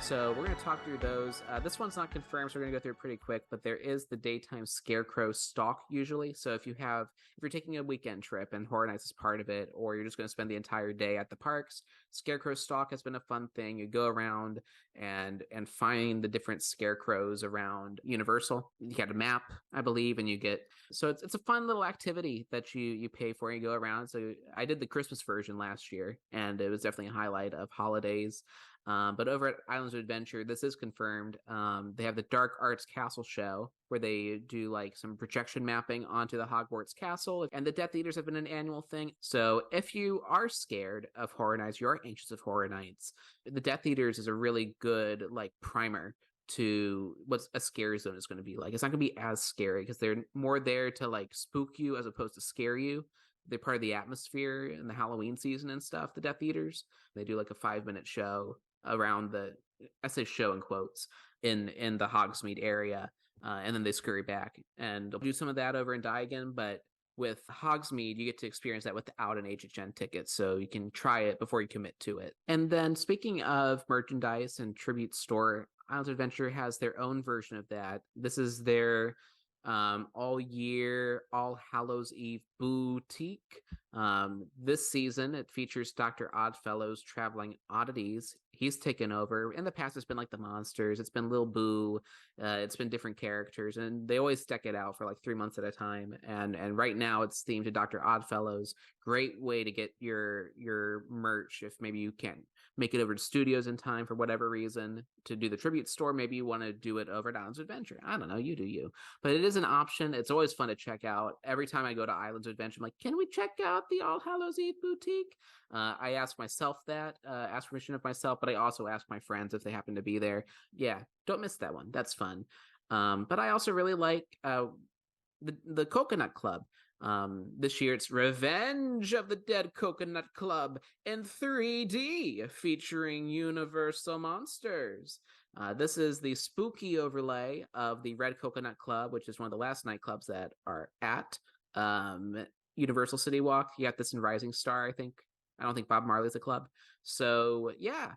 S1: So we're going to talk through those. This one's not confirmed, so we're going to go through it pretty quick, but there is the daytime Scarecrow stalk usually. So if you're taking a weekend trip and Horror Nights is part of it, or you're just going to spend the entire day at the parks, Scarecrow stalk has been a fun thing. You go around and find the different scarecrows around Universal. You get a map, I believe, and you get, so it's a fun little activity that you pay for and you go around. So I did the Christmas version last year, and it was definitely a highlight of holidays. But over at Islands of Adventure, this is confirmed. They have the Dark Arts Castle show where they do like some projection mapping onto the Hogwarts Castle, and the Death Eaters have been an annual thing. So if you are scared of Horror Nights, you are anxious of Horror Nights, the Death Eaters is a really good like primer to what a scary zone is going to be like. It's not going to be as scary because they're more there to like spook you as opposed to scare you. They're part of the atmosphere in the Halloween season and stuff, the Death Eaters. They do like a 5-minute show around the, I say show in quotes, in the Hogsmeade area, and then they scurry back, and they'll do some of that over in Diagon. But with Hogsmeade, you get to experience that without an HHN ticket, so you can try it before you commit to it. And then speaking of merchandise and Tribute Store, Islands of Adventure has their own version of that. This is their all year All Hallows Eve boutique. This season it features Dr. Oddfellow's Traveling Oddities. He's taken over. In the past it's been like the monsters, it's been Lil Boo, it's been different characters, and they always deck it out for like 3 months at a time, and right now it's themed to Dr. Oddfellow's. Great way to get your merch if maybe you can't make it over to studios in time for whatever reason to do the Tribute Store. Maybe you want to do it over at Islands of Adventure. I don't know, you do you. But it is an option. It's always fun to check out. Every time I go to Islands of Adventure, I'm like, can we check out the All Hallows Eve boutique? I ask myself that, ask permission of myself, but I also ask my friends if they happen to be there. Yeah, don't miss that one. That's fun. But I also really like the Coconut Club. This year it's Revenge of the Dead Coconut Club in 3D featuring Universal Monsters. This is the spooky overlay of the Red Coconut Club, which is one of the last nightclubs that are at Universal City Walk. You got this in Rising Star, I think. I don't think Bob Marley's a club. So yeah,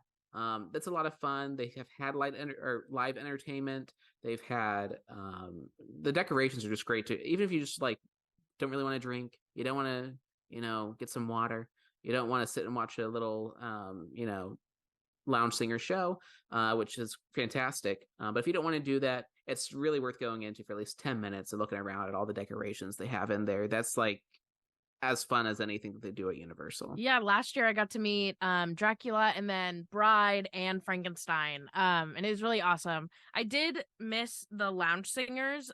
S1: that's a lot of fun. They have had live entertainment. They've had the decorations are just great too. Even if you just like don't really want to drink, you don't want to, get some water, you don't want to sit and watch a little, lounge singer show, which is fantastic. But if you don't want to do that, it's really worth going into for at least 10 minutes and looking around at all the decorations they have in there. That's like as fun as anything that they do at Universal.
S3: Yeah, last year I got to meet Dracula and then Bride and Frankenstein. And it was really awesome. I did miss the lounge singers.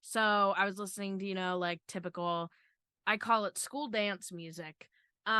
S3: So I was listening to, like typical, I call it school dance music. But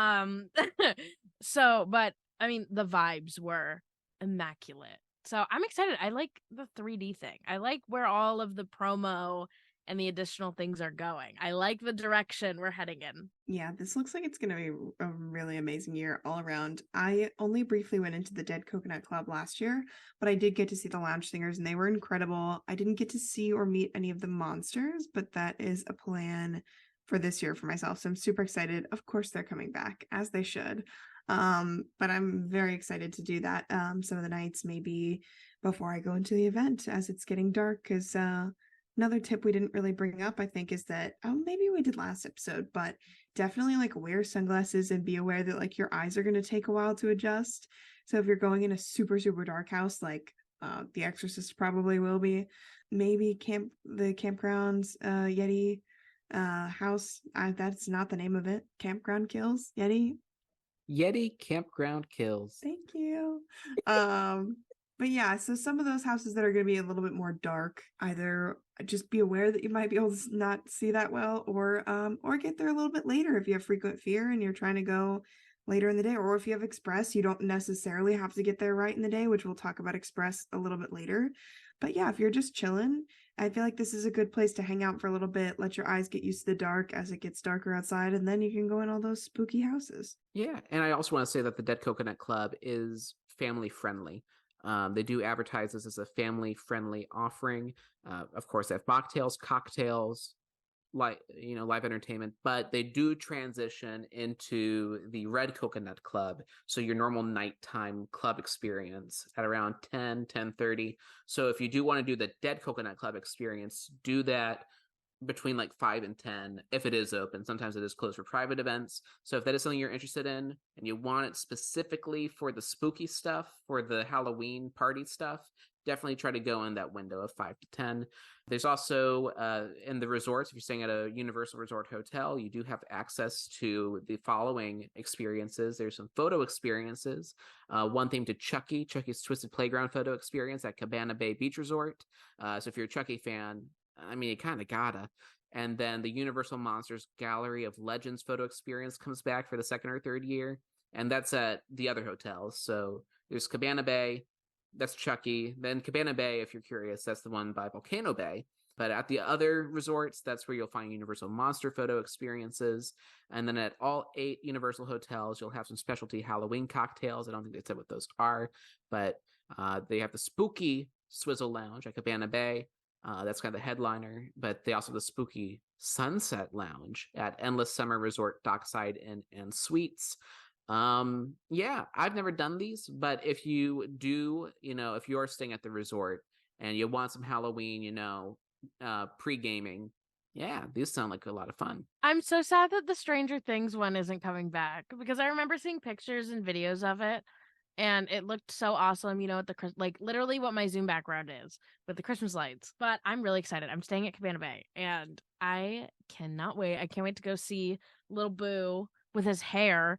S3: I mean, the vibes were immaculate. So I'm excited. I like the 3D thing. I like where all of the promo and the additional things are going. I like the direction we're heading in.
S2: Yeah, this looks like it's going to be a really amazing year all around. I only briefly went into the Dead Coconut Club last year, but I did get to see the lounge singers and they were incredible. I didn't get to see or meet any of the monsters, but that is a plan for this year for myself. So I'm super excited. Of course, they're coming back, as they should. But I'm very excited to do that. Some of the nights maybe before I go into the event as it's getting dark, because another tip we didn't really bring up, I think, is that, maybe we did last episode, but definitely like wear sunglasses and be aware that like your eyes are going to take a while to adjust. So if you're going in a super, super dark house, like The Exorcist probably will be, maybe the Campground's Yeti house, that's not the name of it. Campground Kills, Yeti
S1: Campground Kills.
S2: Thank you. But yeah, so some of those houses that are going to be a little bit more dark, either just be aware that you might be able to not see that well, or get there a little bit later if you have frequent fear and you're trying to go later in the day, or if you have express, you don't necessarily have to get there right in the day, which we'll talk about express a little bit later. But yeah, if you're just chilling, I feel like this is a good place to hang out for a little bit, let your eyes get used to the dark as it gets darker outside, and then you can go in all those spooky houses.
S1: Yeah, and I also want to say that the Dead Coconut Club is family friendly. They do advertise this as a family-friendly offering. Of course, they have mocktails, cocktails, live entertainment, but they do transition into the Red Coconut Club, so your normal nighttime club experience at around 10:30. So if you do want to do the Dead Coconut Club experience, do that between like 5 and 10 if it is open. Sometimes it is closed for private events. So if that is something you're interested in and you want it specifically for the spooky stuff, for the Halloween party stuff, definitely try to go in that window of 5 to 10. There's also in the resorts, if you're staying at a Universal Resort Hotel, you do have access to the following experiences. There's some photo experiences. One themed to Chucky's Twisted Playground photo experience at Cabana Bay Beach Resort. So if you're a Chucky fan, I mean, you kind of gotta. And then the Universal Monsters Gallery of Legends photo experience comes back for the second or third year. And that's at the other hotels. So there's Cabana Bay, that's Chucky. Then Cabana Bay, if you're curious, that's the one by Volcano Bay. But at the other resorts, that's where you'll find Universal Monster photo experiences. And then at all 8 Universal hotels, you'll have some specialty Halloween cocktails. I don't think they said what those are, but they have the spooky Swizzle Lounge at Cabana Bay. That's kind of the headliner, but they also have the spooky Sunset Lounge at Endless Summer Resort Dockside Inn and Suites. Yeah, I've never done these, but if you do, if you're staying at the resort and you want some Halloween, pre-gaming, yeah, these sound like a lot of fun.
S3: I'm so sad that the Stranger Things one isn't coming back, because I remember seeing pictures and videos of it. And it looked so awesome, at like literally what my Zoom background is with the Christmas lights. But I'm really excited. I'm staying at Cabana Bay, and I cannot wait. I can't wait to go see Little Boo with his hair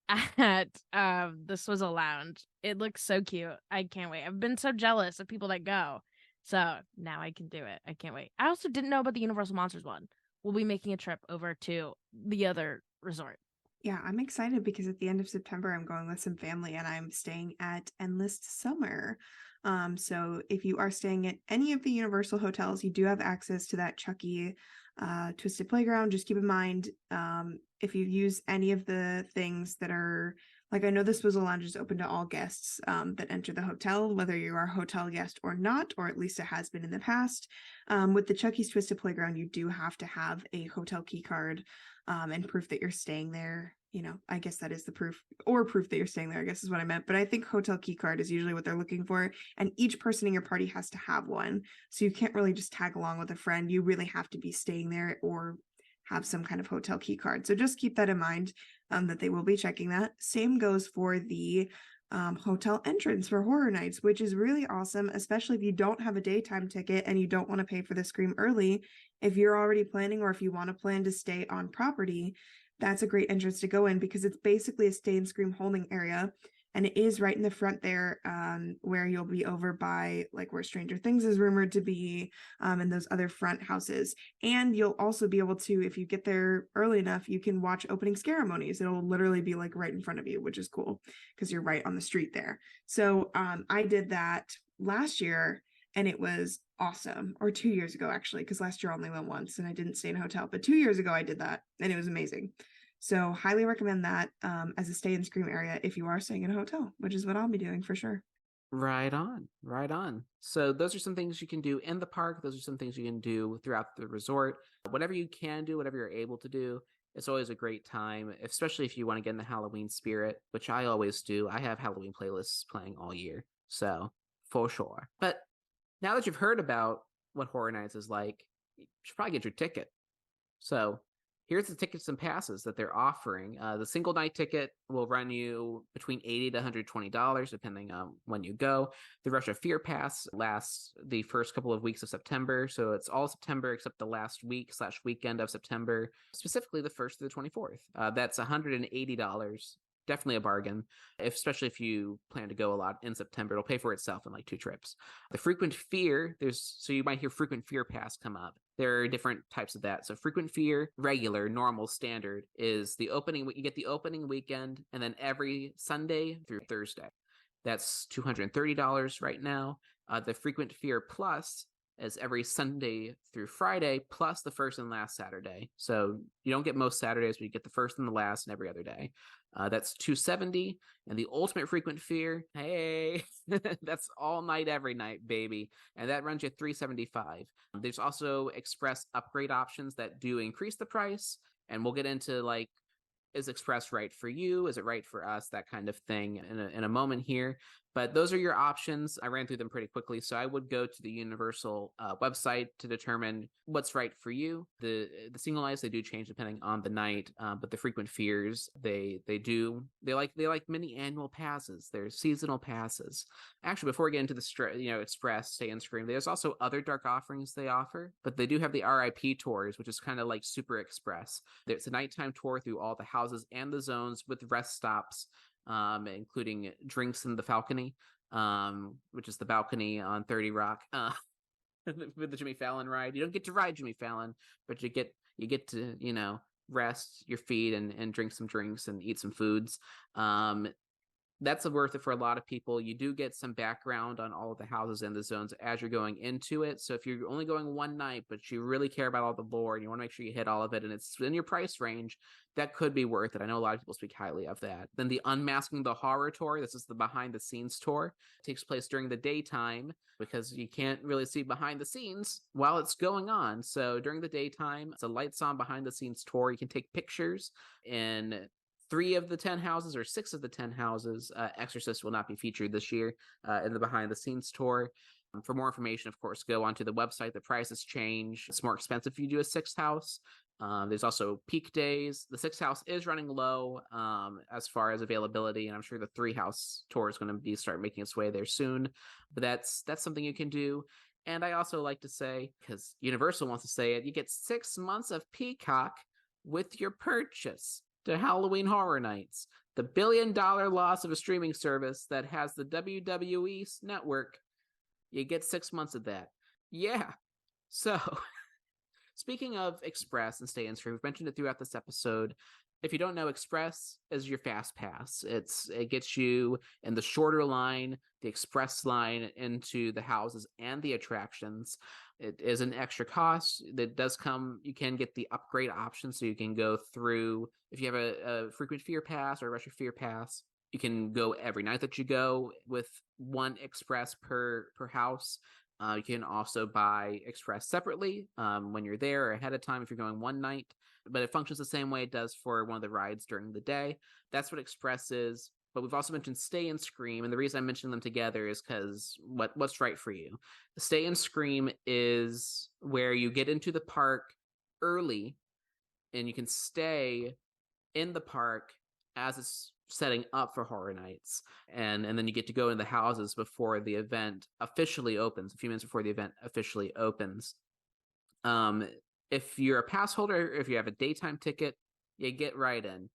S3: at the Swizzle Lounge. It looks so cute. I can't wait. I've been so jealous of people that go. So now I can do it. I can't wait. I also didn't know about the Universal Monsters one. We'll be making a trip over to the other resort.
S2: Yeah, I'm excited because at the end of September, I'm going with some family and I'm staying at Endless Summer. So if you are staying at any of the Universal hotels, you do have access to that Chucky Twisted Playground. Just keep in mind, if you use any of the things that are, like, I know the Swizzle Lounge is open to all guests that enter the hotel, whether you are a hotel guest or not, or at least it has been in the past. With the Chucky's Twisted Playground, you do have to have a hotel key card and proof that you're staying there. I guess that is the proof that you're staying there, I guess is what I meant. But I think hotel key card is usually what they're looking for. And each person in your party has to have one. So you can't really just tag along with a friend. You really have to be staying there or have some kind of hotel key card. So just keep that in mind, that they will be checking that. Same goes for the hotel entrance for Horror Nights, which is really awesome, especially if you don't have a daytime ticket and you don't want to pay for the Scream early. If you're already planning, or if you want to plan to stay on property, that's a great entrance to go in, because it's basically a Stay and Scream holding area, and it is right in the front there, where you'll be over by like where Stranger Things is rumored to be, and those other front houses. And you'll also be able to, if you get there early enough, you can watch opening ceremonies. It'll literally be like right in front of you, which is cool because you're right on the street there. So I did that last year, and it was awesome. Or 2 years ago, actually, because last year I only went once and I didn't stay in a hotel. But 2 years ago I did that, and it was amazing. So highly recommend that as a Stay and Scream area if you are staying in a hotel, which is what I'll be doing for sure.
S1: Right on. So those are some things you can do in the park. Those are some things you can do throughout the resort. Whatever you can do, whatever you're able to do, it's always a great time, especially if you want to get in the Halloween spirit, which I always do. I have Halloween playlists playing all year, so for sure. But now that you've heard about what Horror Nights is like, you should probably get your ticket. So here's the tickets and passes that they're offering. The single night ticket will run you between $80 to $120, depending on when you go. The Rush of Fear pass lasts the first couple of weeks of September. So it's all September except the last week/weekend of September, specifically the 1st to the 24th. That's $180 definitely a bargain, especially if you plan to go a lot in September. It'll pay for itself in like 2 trips. The frequent fear, so you might hear frequent fear pass come up. There are different types of that. So frequent fear, regular, normal, standard is the opening. You get the opening weekend, and then every Sunday through Thursday. That's $230 right now. The frequent fear plus is every Sunday through Friday, plus the first and last Saturday. So you don't get most Saturdays, but you get the first and the last and every other day. That's $270. And the ultimate frequent fear, hey, that's all night, every night, baby. And that runs you $375. There's also express upgrade options that do increase the price. And we'll get into like, is Express right for you? Is it right for us? That kind of thing in a moment here. But those are your options. I ran through them pretty quickly. So I would go to the Universal website to determine what's right for you. The single nights, they do change depending on the night. But the frequent fears, they like mini annual passes. There's seasonal passes. Actually, before we get into the Express, Stay and Scream, there's also other dark offerings they offer. But they do have the RIP tours, which is kind of like Super Express. There's a nighttime tour through all the houses and the zones with rest stops, including drinks in the Falcony, which is the balcony on 30 Rock, with the Jimmy Fallon ride. You don't get to ride Jimmy Fallon, but you get to, rest your feet and drink some drinks and eat some foods. That's worth it for a lot of people. You do get some background on all of the houses and the zones as you're going into it. So if you're only going one night, but you really care about all the lore and you want to make sure you hit all of it and it's in your price range, that could be worth it. I know a lot of people speak highly of that. Then the Unmasking the Horror tour. This is the behind the scenes tour. It takes place during the daytime because you can't really see behind the scenes while it's going on. So during the daytime, it's a lights on behind the scenes tour. You can take pictures in 3 of the 10 houses or 6 of the 10 houses. Exorcist will not be featured this year in the behind the scenes tour. For more information, of course, go onto the website. The prices change. It's more expensive if you do a 6th house. There's also peak days. The 6th house is running low as far as availability, and I'm sure the 3 house tour is going to start making its way there soon. But that's something you can do. And I also like to say, because Universal wants to say it, you get 6 months of Peacock with your purchase to Halloween Horror Nights, the $1 billion loss of a streaming service that has the WWE network. You get 6 months of that. Yeah. So, speaking of Express and Stay and Scream, we've mentioned it throughout this episode. If you don't know, Express is your fast pass. It gets you in the shorter line, the express line, into the houses and the attractions. It is an extra cost that does come. You can get the upgrade option, so you can go through. If you have a frequent fear pass or a rush of fear pass, you can go every night that you go with 1 express per house. You can also buy express separately when you're there or ahead of time if you're going one night. But it functions the same way it does for one of the rides during the day. That's what express is. But we've also mentioned Stay and Scream, and the reason I mentioned them together is because what's right for you. Stay and Scream is where you get into the park early, and you can stay in the park as it's setting up for Horror Nights, and then you get to go in the houses before the event officially opens, a few minutes before the event officially opens. If you're a pass holder, if you have a daytime ticket, you get right in.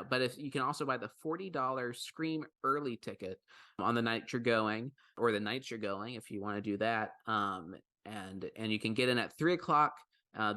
S1: But if you can also buy the $40 Scream early ticket on the night you're going, or the nights you're going, if you want to do that. And you can get in at 3:00.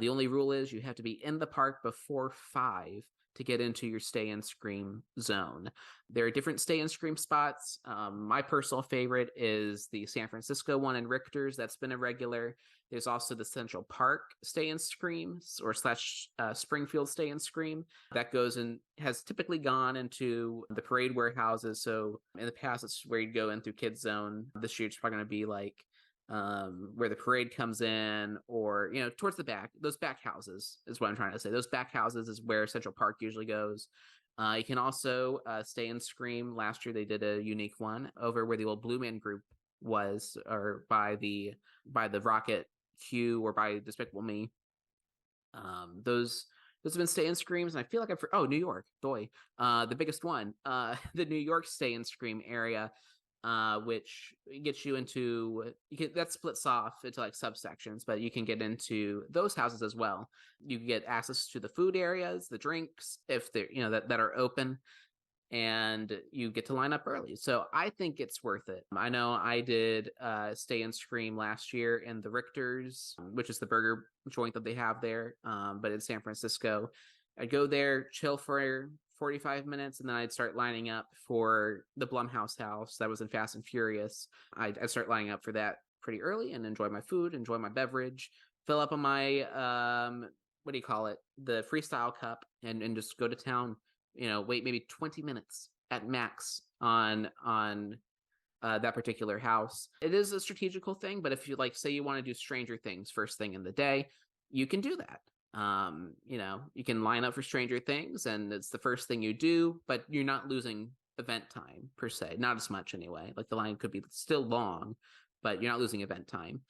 S1: The only rule is you have to be in the park before 5 to get into your Stay and Scream zone. There are different Stay and Scream spots. My personal favorite is the San Francisco one in Richter's. That's been a regular. There's also the Central Park Stay and Scream or / Springfield Stay and Scream that goes and has typically gone into the parade warehouses. So in the past, it's where you'd go in through Kids Zone. This year, it's probably going to be like where the parade comes in, or towards the back. Those back houses is what I'm trying to say. Those back houses is where Central Park usually goes. You can also Stay and Scream. Last year they did a unique one over where the old Blue Man Group was, or by the Rocket Q, or by Despicable Me. Those have been Stay and Screams, and I feel like New York, boy, the biggest one, the New York Stay and Scream area. Which gets you into, that splits off into like subsections, but you can get into those houses as well. You can get access to the food areas, the drinks, if they're, that are open. and you get to line up early. So I think it's worth it. I know I did Stay and Scream last year in the Richter's, which is the burger joint that they have there, but in San Francisco. I'd go there, chill for 45 minutes, and then I'd start lining up for the Blumhouse house that was in Fast and Furious. I'd start lining up for that pretty early and enjoy my food, enjoy my beverage, fill up on my, the freestyle cup, and just go to town, wait maybe 20 minutes at max on that particular house. It is a strategical thing, but if you say you want to do Stranger Things first thing in the day, you can do that. You can line up for Stranger Things and it's the first thing you do, but you're not losing event time per se, not as much anyway. Like the line could be still long, but you're not losing event time.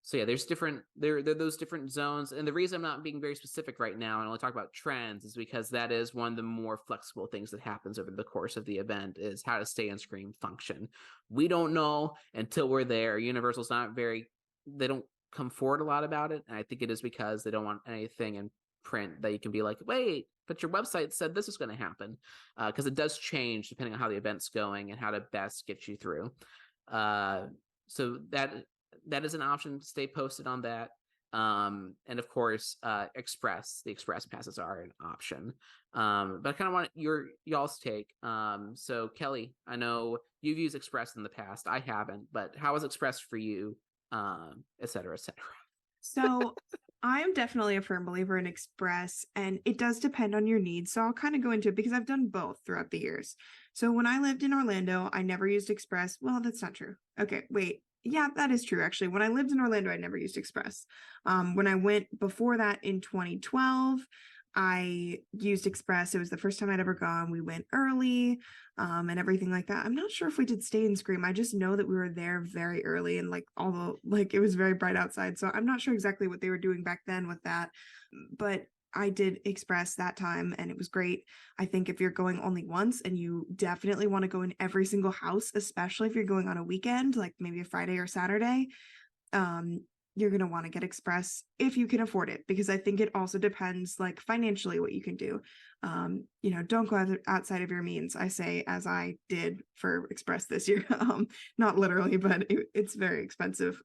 S1: So yeah, there's there are those different zones. And the reason I'm not being very specific right now and only talk about trends is because that is one of the more flexible things that happens over the course of the event is how to Stay and Scream function. We don't know until we're there. Universal's they don't come forward a lot about it, and I think it is because they don't want anything in print that you can be like, wait, but your website said this is going to happen, because it does change depending on how the event's going and how to best get you through. So that is an option. Stay posted on that. And of course, the express passes are an option. But I kind of want y'all's take. So Kelly, I know you've used Express in the past. I haven't, but how is Express for you? Et cetera, et cetera.
S2: So I am definitely a firm believer in Express, and it does depend on your needs. So I'll kind of go into it because I've done both throughout the years. So when I lived in Orlando, I never used Express. Well, that's not true. Okay, wait. Yeah, that is true. Actually, when I lived in Orlando, I never used Express. When I went before that in 2012, I used Express. It was the first time I'd ever gone. We went early, and everything like that. I'm not sure if we did Stay and Scream. I just know that we were there very early, and it was very bright outside. So I'm not sure exactly what they were doing back then with that, but I did Express that time and it was great. I think if you're going only once and you definitely want to go in every single house, especially if you're going on a weekend, like maybe a Friday or Saturday, you're going to want to get Express if you can afford it, because I think it also depends financially what you can do. Don't go outside of your means, I say, as I did for Express this year. Not literally, but it's very expensive.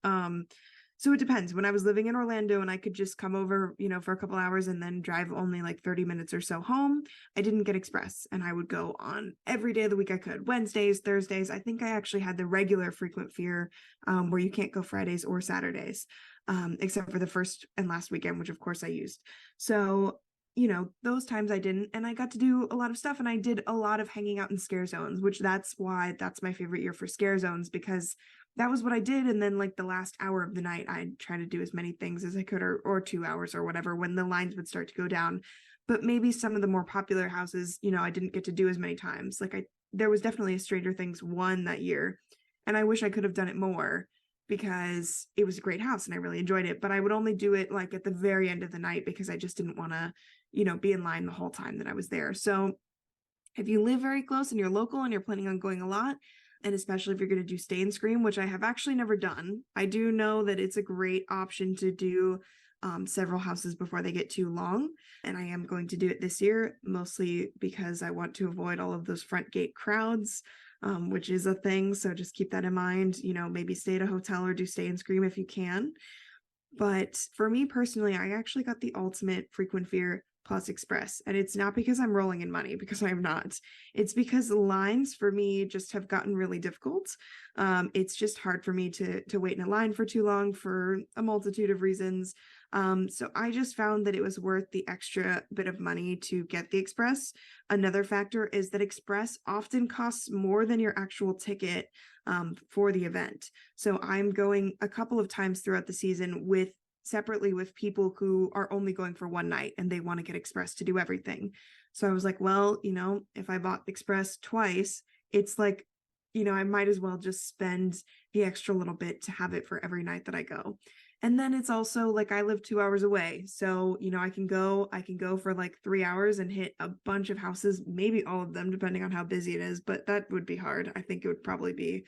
S2: So it depends. When I was living in Orlando and I could just come over, for a couple hours and then drive only 30 minutes or so home, I didn't get Express, and I would go on every day of the week I could. Wednesdays, Thursdays. I think I actually had the regular frequent fear, where you can't go Fridays or Saturdays, except for the first and last weekend, which of course I used. So, those times I didn't, and I got to do a lot of stuff, and I did a lot of hanging out in scare zones, which that's why that's my favorite year for scare zones, because that was what I did. And then the last hour of the night, I'd try to do as many things as I could, or 2 hours or whatever, when the lines would start to go down. But maybe some of the more popular houses, I didn't get to do as many times. There was definitely a Stranger Things 1 that year, and I wish I could have done it more because it was a great house and I really enjoyed it. But I would only do it at the very end of the night because I just didn't want to, be in line the whole time that I was there. So if you live very close and you're local and you're planning on going a lot, and especially if you're going to do Stay and Scream, which I have actually never done, I do know that it's a great option to do several houses before they get too long. And I am going to do it this year, mostly because I want to avoid all of those front gate crowds, which is a thing. So just keep that in mind, maybe stay at a hotel or do Stay and Scream if you can. But for me personally, I actually got the ultimate frequent fear plus Express. And it's not because I'm rolling in money, because I'm not. It's because lines for me just have gotten really difficult. It's just hard for me to wait in a line for too long for a multitude of reasons. So I just found that it was worth the extra bit of money to get the Express. Another factor is that Express often costs more than your actual ticket for the event. So I'm going a couple of times throughout the season separately with people who are only going for one night and they want to get Express to do everything. So I was like, well, if I bought Express twice, it's I might as well just spend the extra little bit to have it for every night that I go. And then it's also I live 2 hours away. So, I can go for 3 hours and hit a bunch of houses, maybe all of them, depending on how busy it is. But that would be hard. I think it would probably be,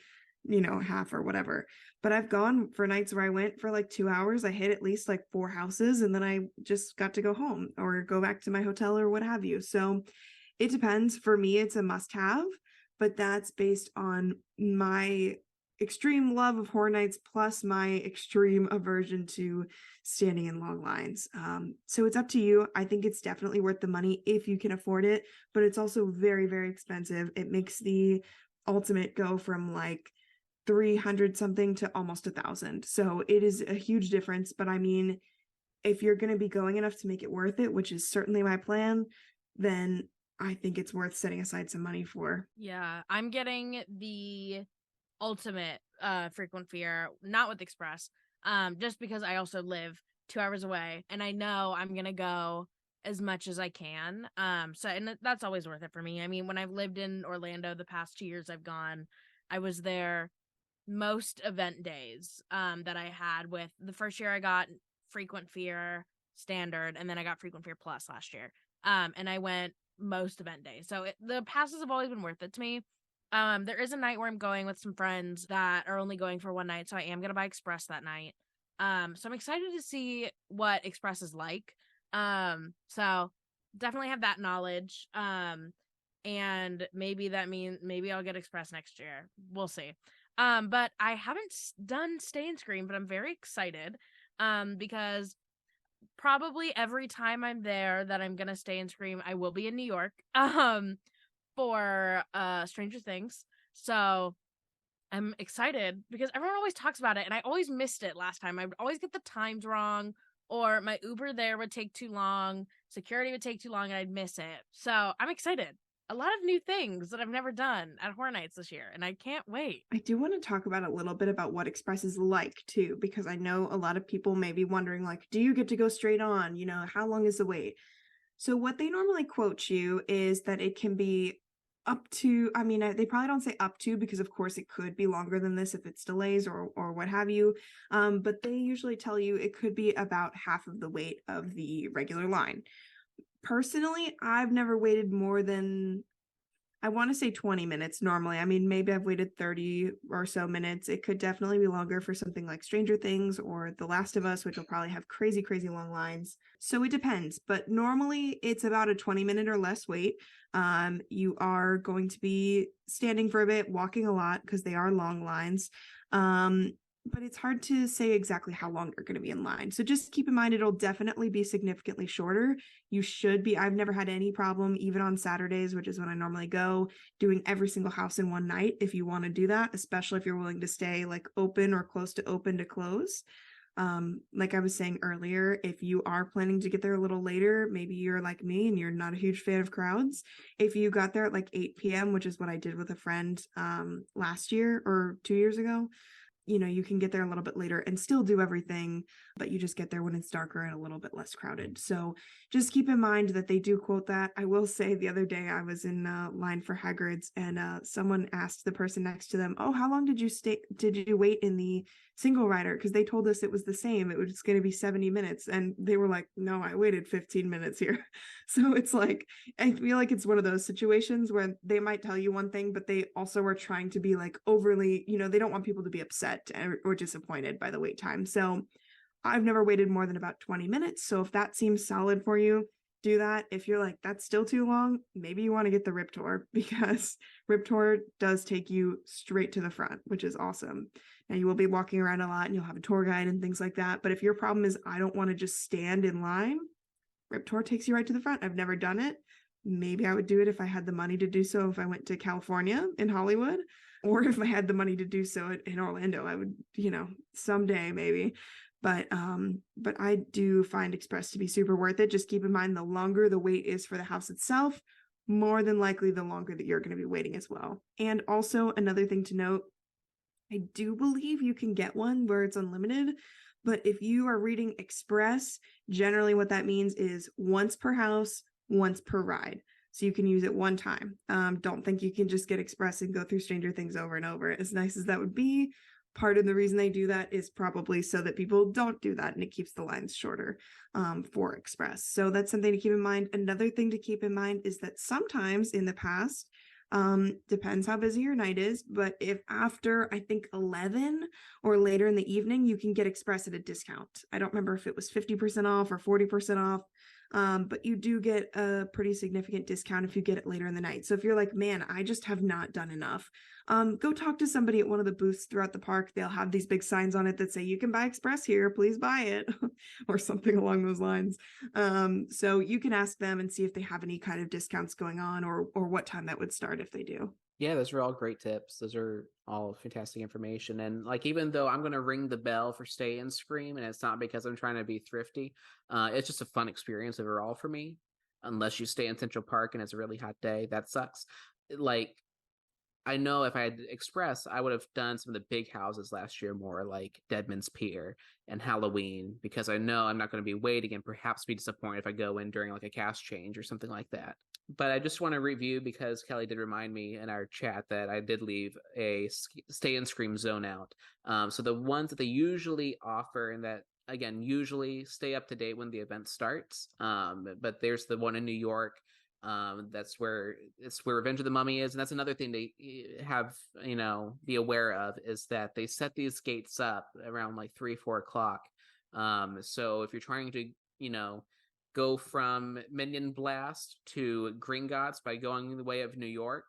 S2: half or whatever. But I've gone for nights where I went for 2 hours. I hit at least 4 houses, and then I just got to go home or go back to my hotel or what have you. So It depends. For me, it's a must-have, but that's based on my extreme love of Horror Nights plus my extreme aversion to standing in long lines. So it's up to you. I think it's definitely worth the money if you can afford it, but it's also very, very expensive. It makes the ultimate go from like 300 something to almost 1,000. So it is a huge difference. But I mean, if you're going to be going enough to make it worth it, which is certainly my plan, then I think it's worth setting aside some money for.
S3: Yeah, I'm getting the ultimate frequent fear, not with Express, just because I also live 2 hours away and I know I'm gonna go as much as I can. So and that's always worth it for me. I mean, when I've lived in Orlando the past 2 years I've gone, I was there most event days that I had. With the first year I got frequent fear standard, and then I got frequent fear plus last year. And I went most event days. So the passes have always been worth it to me. There is a night where I'm going with some friends that are only going for one night, so I am gonna buy Express that night. So I'm excited to see what Express is like. So definitely have that knowledge. And maybe that means maybe I'll get Express next year. We'll see. But I haven't done Stay and Scream, but I'm very excited. Because probably every time I'm there that I'm gonna stay and scream, I will be in New York for Stranger Things. So I'm excited because everyone always talks about it and I always missed it last time. I would always get the times wrong, or my Uber there would take too long, security would take too long, and I'd miss it. So I'm excited. A lot of new things that I've never done at Horror Nights this year, and I can't wait.
S2: I do want to talk about a little bit about what Express is like too, because I know a lot of people may be wondering, like, do you get to go straight on? You know, how long is the wait? So what they normally quote you is that it can be up to, I mean, they probably don't say up to, because of course it could be longer than this if it's delays or what have you. But they usually tell you it could be about half of the wait of the regular line. Personally, I've never waited more than, I want to say 20 minutes normally. I mean, maybe I've waited 30 or so minutes. It could definitely be longer for something like Stranger Things or The Last of Us, which will probably have crazy, crazy long lines. So it depends, but normally it's about a 20-minute or less wait. You are going to be standing for a bit, walking a lot because they are long lines. But it's hard to say exactly how long you're going to be in line. So just keep in mind, it'll definitely be significantly shorter. You should be, I've never had any problem, even on Saturdays, which is when I normally go, doing every single house in one night if you want to do that, especially if you're willing to stay like open or close to open to close. Like I was saying earlier, if you are planning to get there a little later, maybe you're like me and you're not a huge fan of crowds. If you got there at like 8 p.m., which is what I did with a friend last year or 2 years ago, you know, you can get there a little bit later and still do everything, but you just get there when it's darker and a little bit less crowded. So just keep in mind that they do quote that. I will say the other day I was in line for Hagrid's and someone asked the person next to them, oh, how long did you wait in the single rider? Because they told us it was the same. It was going to be 70 minutes. And they were like, no, I waited 15 minutes here. So it's like, I feel like it's one of those situations where they might tell you one thing, but they also are trying to be like overly, you know, they don't want people to be upset or disappointed by the wait time. So I've never waited more than about 20 minutes. So if that seems solid for you, do that. If you're like, that's still too long, maybe you want to get the Rip Tour, because Rip Tour does take you straight to the front, which is awesome. And you will be walking around a lot and you'll have a tour guide and things like that. But if your problem is, I don't want to just stand in line, Rip Tour takes you right to the front. I've never done it. Maybe I would do it if I had the money to do so, if I went to California in Hollywood, or if I had the money to do so in Orlando, I would, you know, someday maybe. But I do find Express to be super worth it. Just keep in mind, the longer the wait is for the house itself, more than likely the longer that you're going to be waiting as well. And also another thing to note, I do believe you can get one where it's unlimited, but if you are reading Express, generally what that means is once per house, once per ride. So you can use it one time. Don't think you can just get Express and go through Stranger Things over and over. As nice as that would be, part of the reason they do that is probably so that people don't do that, and it keeps the lines shorter for Express. So that's something to keep in mind. Another thing to keep in mind is that sometimes in the past, depends how busy your night is, but if after I think 11 or later in the evening, you can get Express at a discount. I don't remember if it was 50% off or 40% off. but you do get a pretty significant discount if you get it later in the night. So if you're like, man, I just have not done enough, go talk to somebody at one of the booths throughout the park. They'll have these big signs on it that say, you can buy express here, please buy it, or something along those lines. So you can ask them and see if they have any kind of discounts going on, or what time that would start if they do.
S1: Yeah, those are all great tips. Those are all fantastic information. And like, even though I'm going to ring the bell for Stay and Scream, and it's not because I'm trying to be thrifty, it's just a fun experience overall for me. Unless you stay in Central Park and it's a really hot day, that sucks. Like, I know if I had Express, I would have done some of the big houses last year more, like Deadman's Pier and Halloween, because I know I'm not going to be waiting and perhaps be disappointed if I go in during like a cast change or something like that. But I just want to review, because Kelly did remind me in our chat that I did leave a Stay and Scream zone out. So the ones that they usually offer, and that, again, usually stay up to date when the event starts. But there's the one in New York. It's where Revenge of the Mummy is. And that's another thing they have, be aware of, is that they set these gates up around like 3-4 o'clock. So if you're trying to, go from Minion Blast to Gringotts by going the way of New York,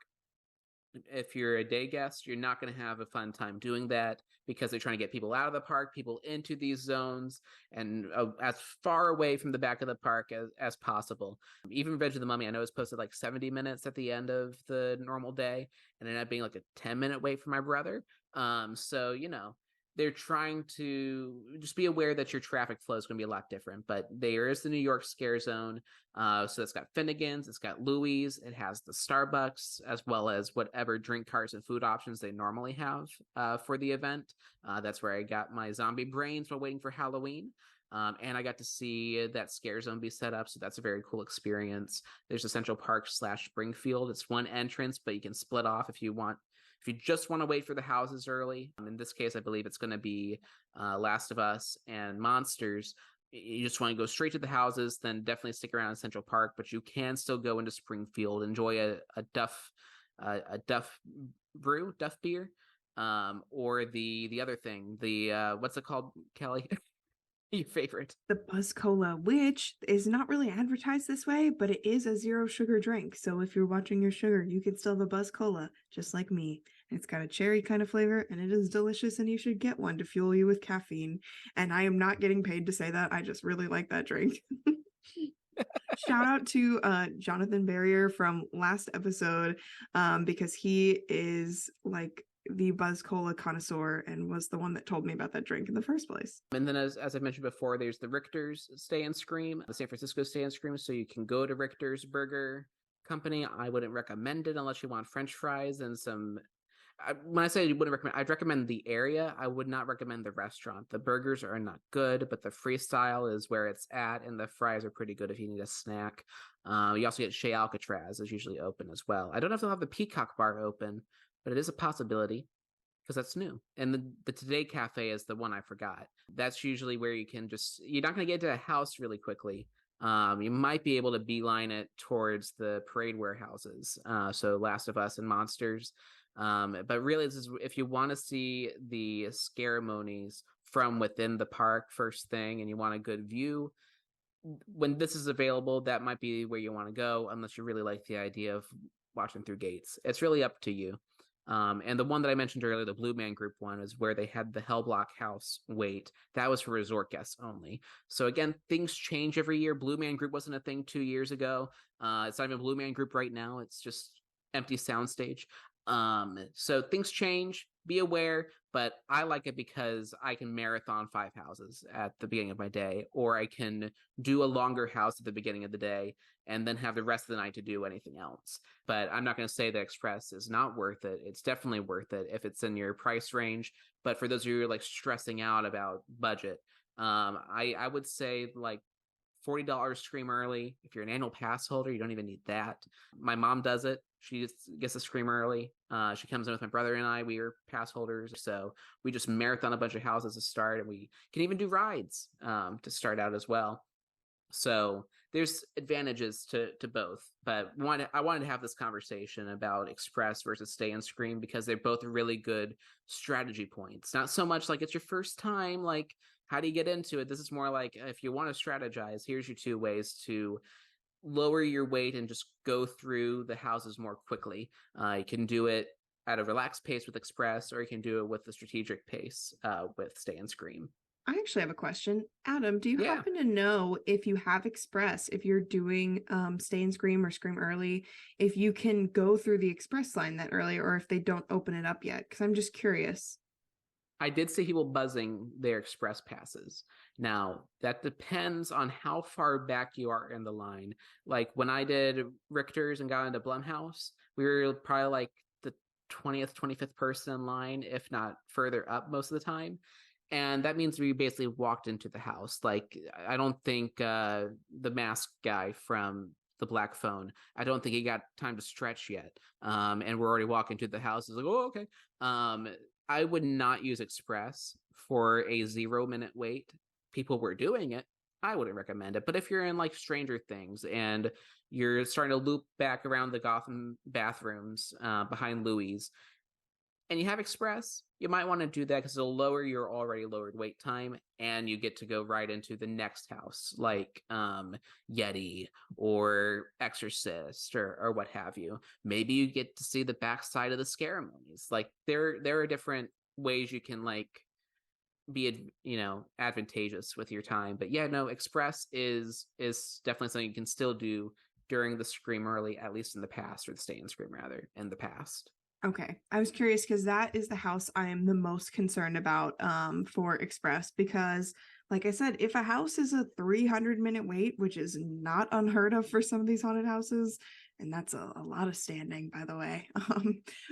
S1: if you're a day guest, you're not going to have a fun time doing that, because they're trying to get people out of the park, people into these zones, and as far away from the back of the park as possible. Even Revenge of the Mummy, I know it's posted like 70 minutes at the end of the normal day, and it ended up being like a 10-minute wait for my brother. So, they're trying to just be aware that your traffic flow is going to be a lot different. But there is the New York Scare Zone. So it's got Finnegan's, it's got Louis, it has the Starbucks, as well as whatever drink carts and food options they normally have for the event. That's where I got my zombie brains while waiting for Halloween. And I got to see that Scare Zone be set up, so that's a very cool experience. There's a Central Park / Springfield. It's one entrance, but you can split off if you want. If you just want to wait for the houses early, in this case, I believe it's going to be Last of Us and Monsters. You just want to go straight to the houses, then definitely stick around in Central Park. But you can still go into Springfield, enjoy a Duff beer, or the other thing, the what's it called, Kelly? Your favorite,
S2: the Buzz Cola, which is not really advertised this way, but it is a 0 sugar drink. So if you're watching your sugar, you can still have a Buzz Cola, just like me. It's got a cherry kind of flavor, and it is delicious, and you should get one to fuel you with caffeine. And I am not getting paid to say that. I just really like that drink. Shout out to Jonathan Barrier from last episode, because he is like the Buzz Cola connoisseur and was the one that told me about that drink in the first place.
S1: And then as I mentioned before, there's the Richter's Stay and Scream, the San Francisco Stay and Scream. So you can go to Richter's Burger Company. I wouldn't recommend it unless you want French fries and some. When I say you wouldn't recommend, I'd recommend the area. I would not recommend the restaurant. The burgers are not good, but the freestyle is where it's at, and the fries are pretty good if you need a snack. You also get Chez Alcatraz is usually open as well. I don't know if they'll have the Peacock Bar open, but it is a possibility, because that's new. And the Today Cafe is the one I forgot. That's usually where you can you're not going to get to a house really quickly. You might be able to beeline it towards the parade warehouses. So Last of Us and Monsters. But really, this is if you want to see the scaremonies from within the park first thing, and you want a good view, when this is available, that might be where you want to go, unless you really like the idea of watching through gates. It's really up to you. And the one that I mentioned earlier, the Blue Man Group one, is where they had the Hellblock House wait. That was for resort guests only. So again, things change every year. Blue Man Group wasn't a thing 2 years ago. It's not even Blue Man Group right now. It's just empty soundstage. So things change. Be aware, but I like it because I can marathon 5 houses at the beginning of my day, or I can do a longer house at the beginning of the day and then have the rest of the night to do anything else. But I'm not going to say that Express is not worth it. It's definitely worth it if it's in your price range. But for those of you who are like stressing out about budget, I would say like $40 Scream early. If you're an annual pass holder, you don't even need that. My mom does it. She just gets a Scream early. She comes in with my brother and I. We are pass holders, so we just marathon a bunch of houses to start, and we can even do rides to start out as well. So there's advantages to both. But I wanted to have this conversation about Express versus Stay and Scream, because they're both really good strategy points. Not so much like it's your first time, like How do you get into it? This is more like, if you want to strategize, here's your 2 ways to lower your weight and just go through the houses more quickly. You can do it at a relaxed pace with Express, or you can do it with the strategic pace with Stay and Scream.
S2: I actually have a question. Adam, do you
S1: Yeah.
S2: happen to know if you have Express, if you're doing Stay and Scream or Scream Early, if you can go through the Express line that early, or if they don't open it up yet? Because I'm just curious.
S1: I did see people buzzing their Express passes. Now, that depends on how far back you are in the line. Like when I did Richter's and got into Blumhouse, we were probably like the 20th, 25th person in line, if not further up most of the time. And that means we basically walked into the house. Like, I don't think the mask guy from the Black Phone, I don't think he got time to stretch yet. And we're already walking to the house. It's like, oh, okay. I would not use Express for a 0-minute wait. People were doing it. I wouldn't recommend it. But if you're in like Stranger Things and you're starting to loop back around the Gotham bathrooms behind Louis, and you have Express, you might want to do that because it'll lower your already lowered wait time, and you get to go right into the next house, like Yeti or Exorcist or what have you. Maybe you get to see the backside of the ceremonies. Like there are different ways you can like be advantageous with your time. But yeah, no, Express is definitely something you can still do during the Scream Early, at least in the past, or the Stay and Scream rather, in the past.
S2: Okay, I was curious because that is the house I am the most concerned about for Express, because like I said, if a house is a 300-minute wait, which is not unheard of for some of these haunted houses, and that's a lot of standing, by the way,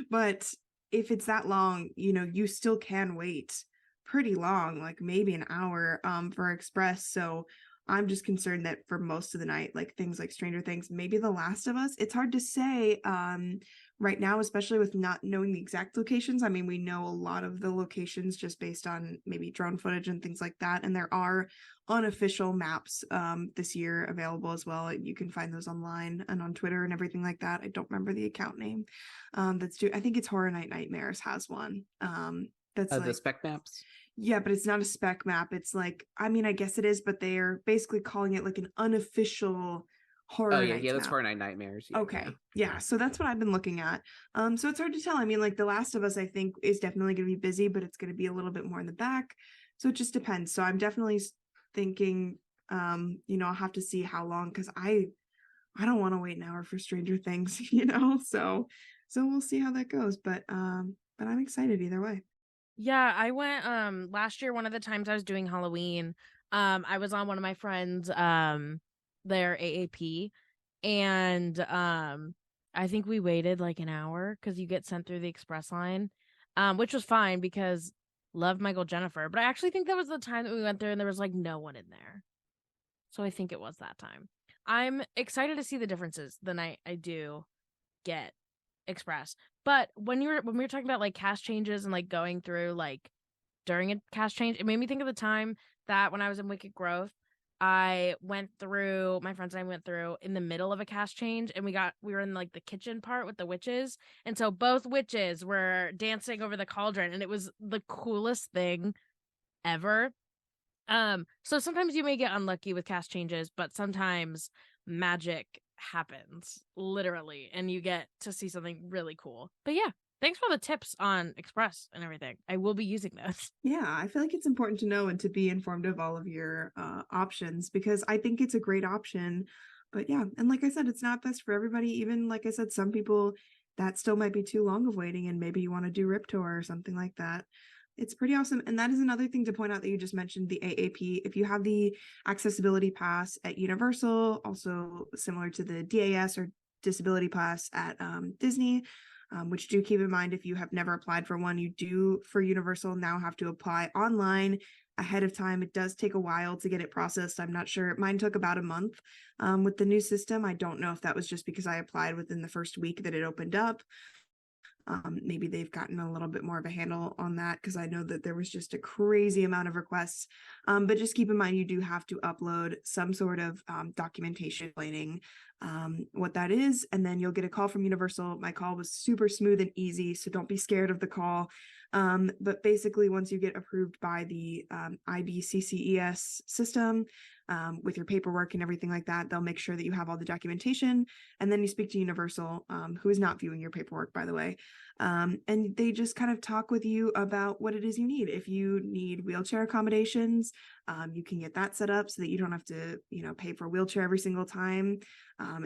S2: but if it's that long, you still can wait pretty long, like maybe an hour for Express. So I'm just concerned that for most of the night, like things like Stranger Things, maybe The Last of Us, it's hard to say right now, especially with not knowing the exact locations. I mean, we know a lot of the locations just based on maybe drone footage and things like that. And there are unofficial maps this year available as well. You can find those online and on Twitter and everything like that. I don't remember the account name. I think it's Horror Night Nightmares has one. That's like,
S1: the spec maps.
S2: Yeah, but it's not a spec map. It's like, I mean, I guess it is, but they are basically calling it like an unofficial horror.
S1: Oh yeah, that's Horror Night Nightmares. Yeah,
S2: okay, yeah. So that's what I've been looking at. So it's hard to tell. I mean, like The Last of Us, I think is definitely going to be busy, but it's going to be a little bit more in the back. So it just depends. So I'm definitely thinking, I'll have to see how long, because I don't want to wait an hour for Stranger Things, So we'll see how that goes. But I'm excited either way.
S3: Yeah, I went last year. One of the times I was doing Halloween, I was on one of my friends their AAP, and I think we waited like an hour because you get sent through the express line, which was fine because loved Michael Jennifer. But I actually think that was the time that we went there and there was like no one in there, so I think it was that time. I'm excited to see the differences the night I do get express. But when we were talking about like cast changes and like going through like during a cast change, it made me think of the time that when I was in Wicked Growth, my friends and I went through in the middle of a cast change, and we were in like the kitchen part with the witches, and so both witches were dancing over the cauldron, and it was the coolest thing ever. So sometimes you may get unlucky with cast changes, but sometimes magic happens literally and you get to see something really cool. But yeah, thanks for the tips on express and everything. I will be using those.
S2: Yeah, I feel like it's important to know and to be informed of all of your options, because I think it's a great option. But yeah, and like I said, it's not best for everybody. Even like I said, some people that still might be too long of waiting, and maybe you want to do Rip Tour or something like that. It's pretty awesome. And that is another thing to point out that you just mentioned, the AAP. If you have the accessibility pass at Universal, also similar to the DAS or disability pass at Disney, which do keep in mind, if you have never applied for one, you do for Universal now have to apply online ahead of time. It does take a while to get it processed. I'm not sure. Mine took about a month with the new system. I don't know if that was just because I applied within the first week that it opened up. Maybe they've gotten a little bit more of a handle on that, because I know that there was just a crazy amount of requests. But just keep in mind, you do have to upload some sort of documentation explaining what that is, and then you'll get a call from Universal. My call was super smooth and easy, so don't be scared of the call. But basically, once you get approved by the IBCCES system, with your paperwork and everything like that, they'll make sure that you have all the documentation, and then you speak to Universal, who is not viewing your paperwork, by the way, and they just kind of talk with you about what it is you need. If you need wheelchair accommodations, you can get that set up so that you don't have to, pay for a wheelchair every single time.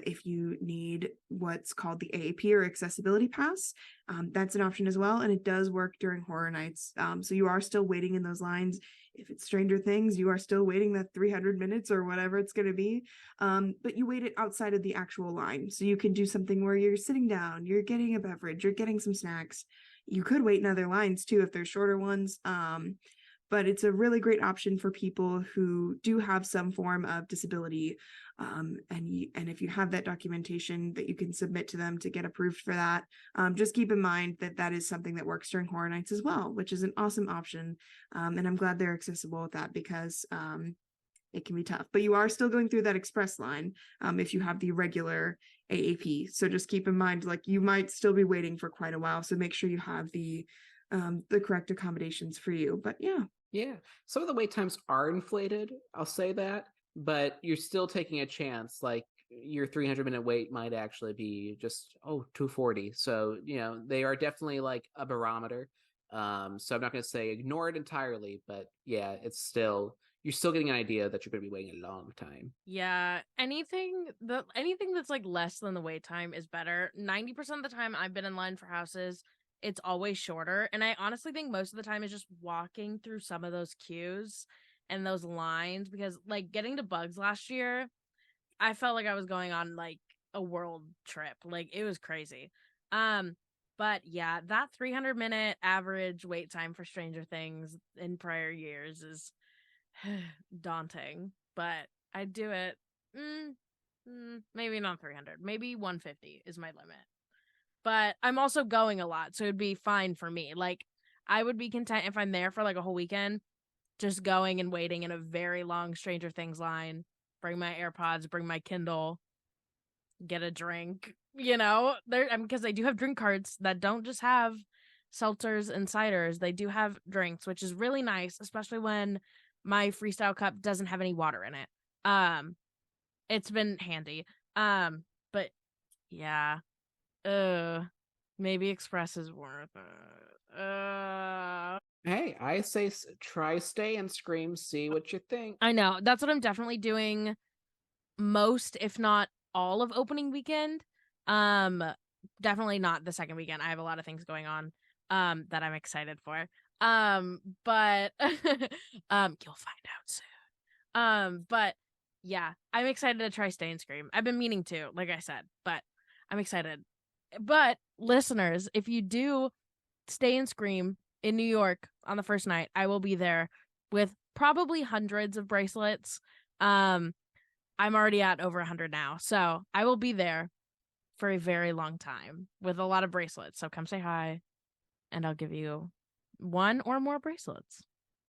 S2: If you need what's called the AAP or Accessibility Pass, that's an option as well, and it does work during horror nights. So you are still waiting in those lines. If it's Stranger Things, you are still waiting that 300 minutes or whatever it's going to be, but you wait it outside of the actual line. So you can do something where you're sitting down, you're getting a beverage, you're getting some snacks. You could wait in other lines too if they're shorter ones. But it's a really great option for people who do have some form of disability. And if you have that documentation that you can submit to them to get approved for that, just keep in mind that that is something that works during horror nights as well, which is an awesome option. And I'm glad they're accessible with that, because it can be tough. But you are still going through that express line if you have the regular AAP. So just keep in mind, like, you might still be waiting for quite a while. So make sure you have the correct accommodations for you. But yeah,
S1: some of the wait times are inflated, I'll say that, but you're still taking a chance. Like, your 300-minute wait might actually be just 240. So they are definitely like a barometer. So I'm not going to say ignore it entirely, but yeah, you're still getting an idea that you're going to be waiting a long time.
S3: Yeah, anything that's like less than the wait time is better. 90% of the time I've been in line for houses, it's always shorter. And I honestly think most of the time is just walking through some of those queues and those lines, because like getting to Bugs last year, I felt like I was going on like a world trip. Like, it was crazy. But yeah, that 300-minute average wait time for Stranger Things in prior years is daunting, but I'd do it. Maybe not 300, maybe 150 is my limit. But I'm also going a lot, so it'd be fine for me. Like, I would be content if I'm there for like a whole weekend, just going and waiting in a very long Stranger Things line, bring my AirPods, bring my Kindle, get a drink, because they do have drink carts that don't just have seltzers and ciders. They do have drinks, which is really nice, especially when my Freestyle cup doesn't have any water in it. It's been handy. But yeah. Maybe Express is worth it.
S1: Hey, I say try Stay and Scream, see what you think.
S3: I know. That's what I'm definitely doing most, if not all, of opening weekend. Definitely not the second weekend. I have a lot of things going on that I'm excited for. But you'll find out soon. But yeah, I'm excited to try Stay and Scream. I've been meaning to, like I said, but I'm excited. But listeners, if you do Stay and Scream in New York on the first night, I will be there with probably hundreds of bracelets. I'm already at over 100 now, so I will be there for a very long time with a lot of bracelets. So come say hi, and I'll give you one or more bracelets.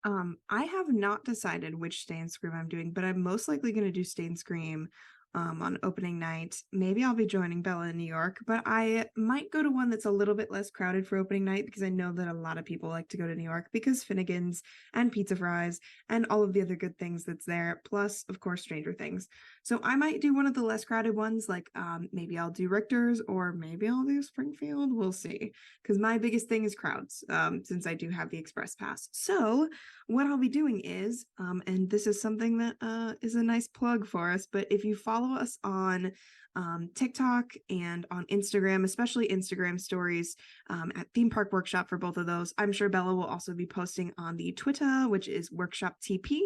S2: I have not decided which Stay and Scream I'm doing, but I'm most likely going to do Stay and Scream on opening night. Maybe I'll be joining Bella in New York, but I might go to one that's a little bit less crowded for opening night, because I know that a lot of people like to go to New York because Finnegan's and Pizza Fries and all of the other good things that's there, plus of course Stranger Things. So I might do one of the less crowded ones, like maybe I'll do Richter's, or maybe I'll do Springfield. We'll see, because my biggest thing is crowds, since I do have the Express Pass. So what I'll be doing is, and this is something that is a nice plug for us, but if you follow us on TikTok and on Instagram, especially Instagram stories, at Theme Park Workshop for both of those. I'm sure Bella will also be posting on the Twitter, which is Workshop TP.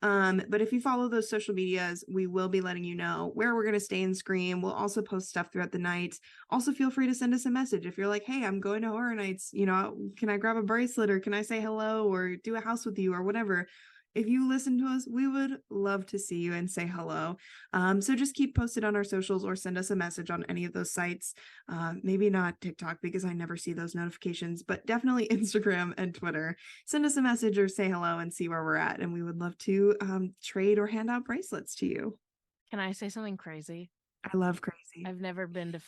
S2: But if you follow those social medias, we will be letting you know where we're going to stay and scream. We'll also post stuff throughout the night. Also, feel free to send us a message if you're like, hey, I'm going to Horror Nights, can I grab a bracelet, or can I say hello or do a house with you or whatever. if you listen to us, we would love to see you and say hello. So just keep posted on our socials or send us a message on any of those sites. Maybe not TikTok because I never see those notifications, but definitely Instagram and Twitter. Send us a message or say hello and see where we're at. And we would love to trade or hand out bracelets to you.
S3: Can I say something crazy?
S2: I love crazy.
S3: I've never been to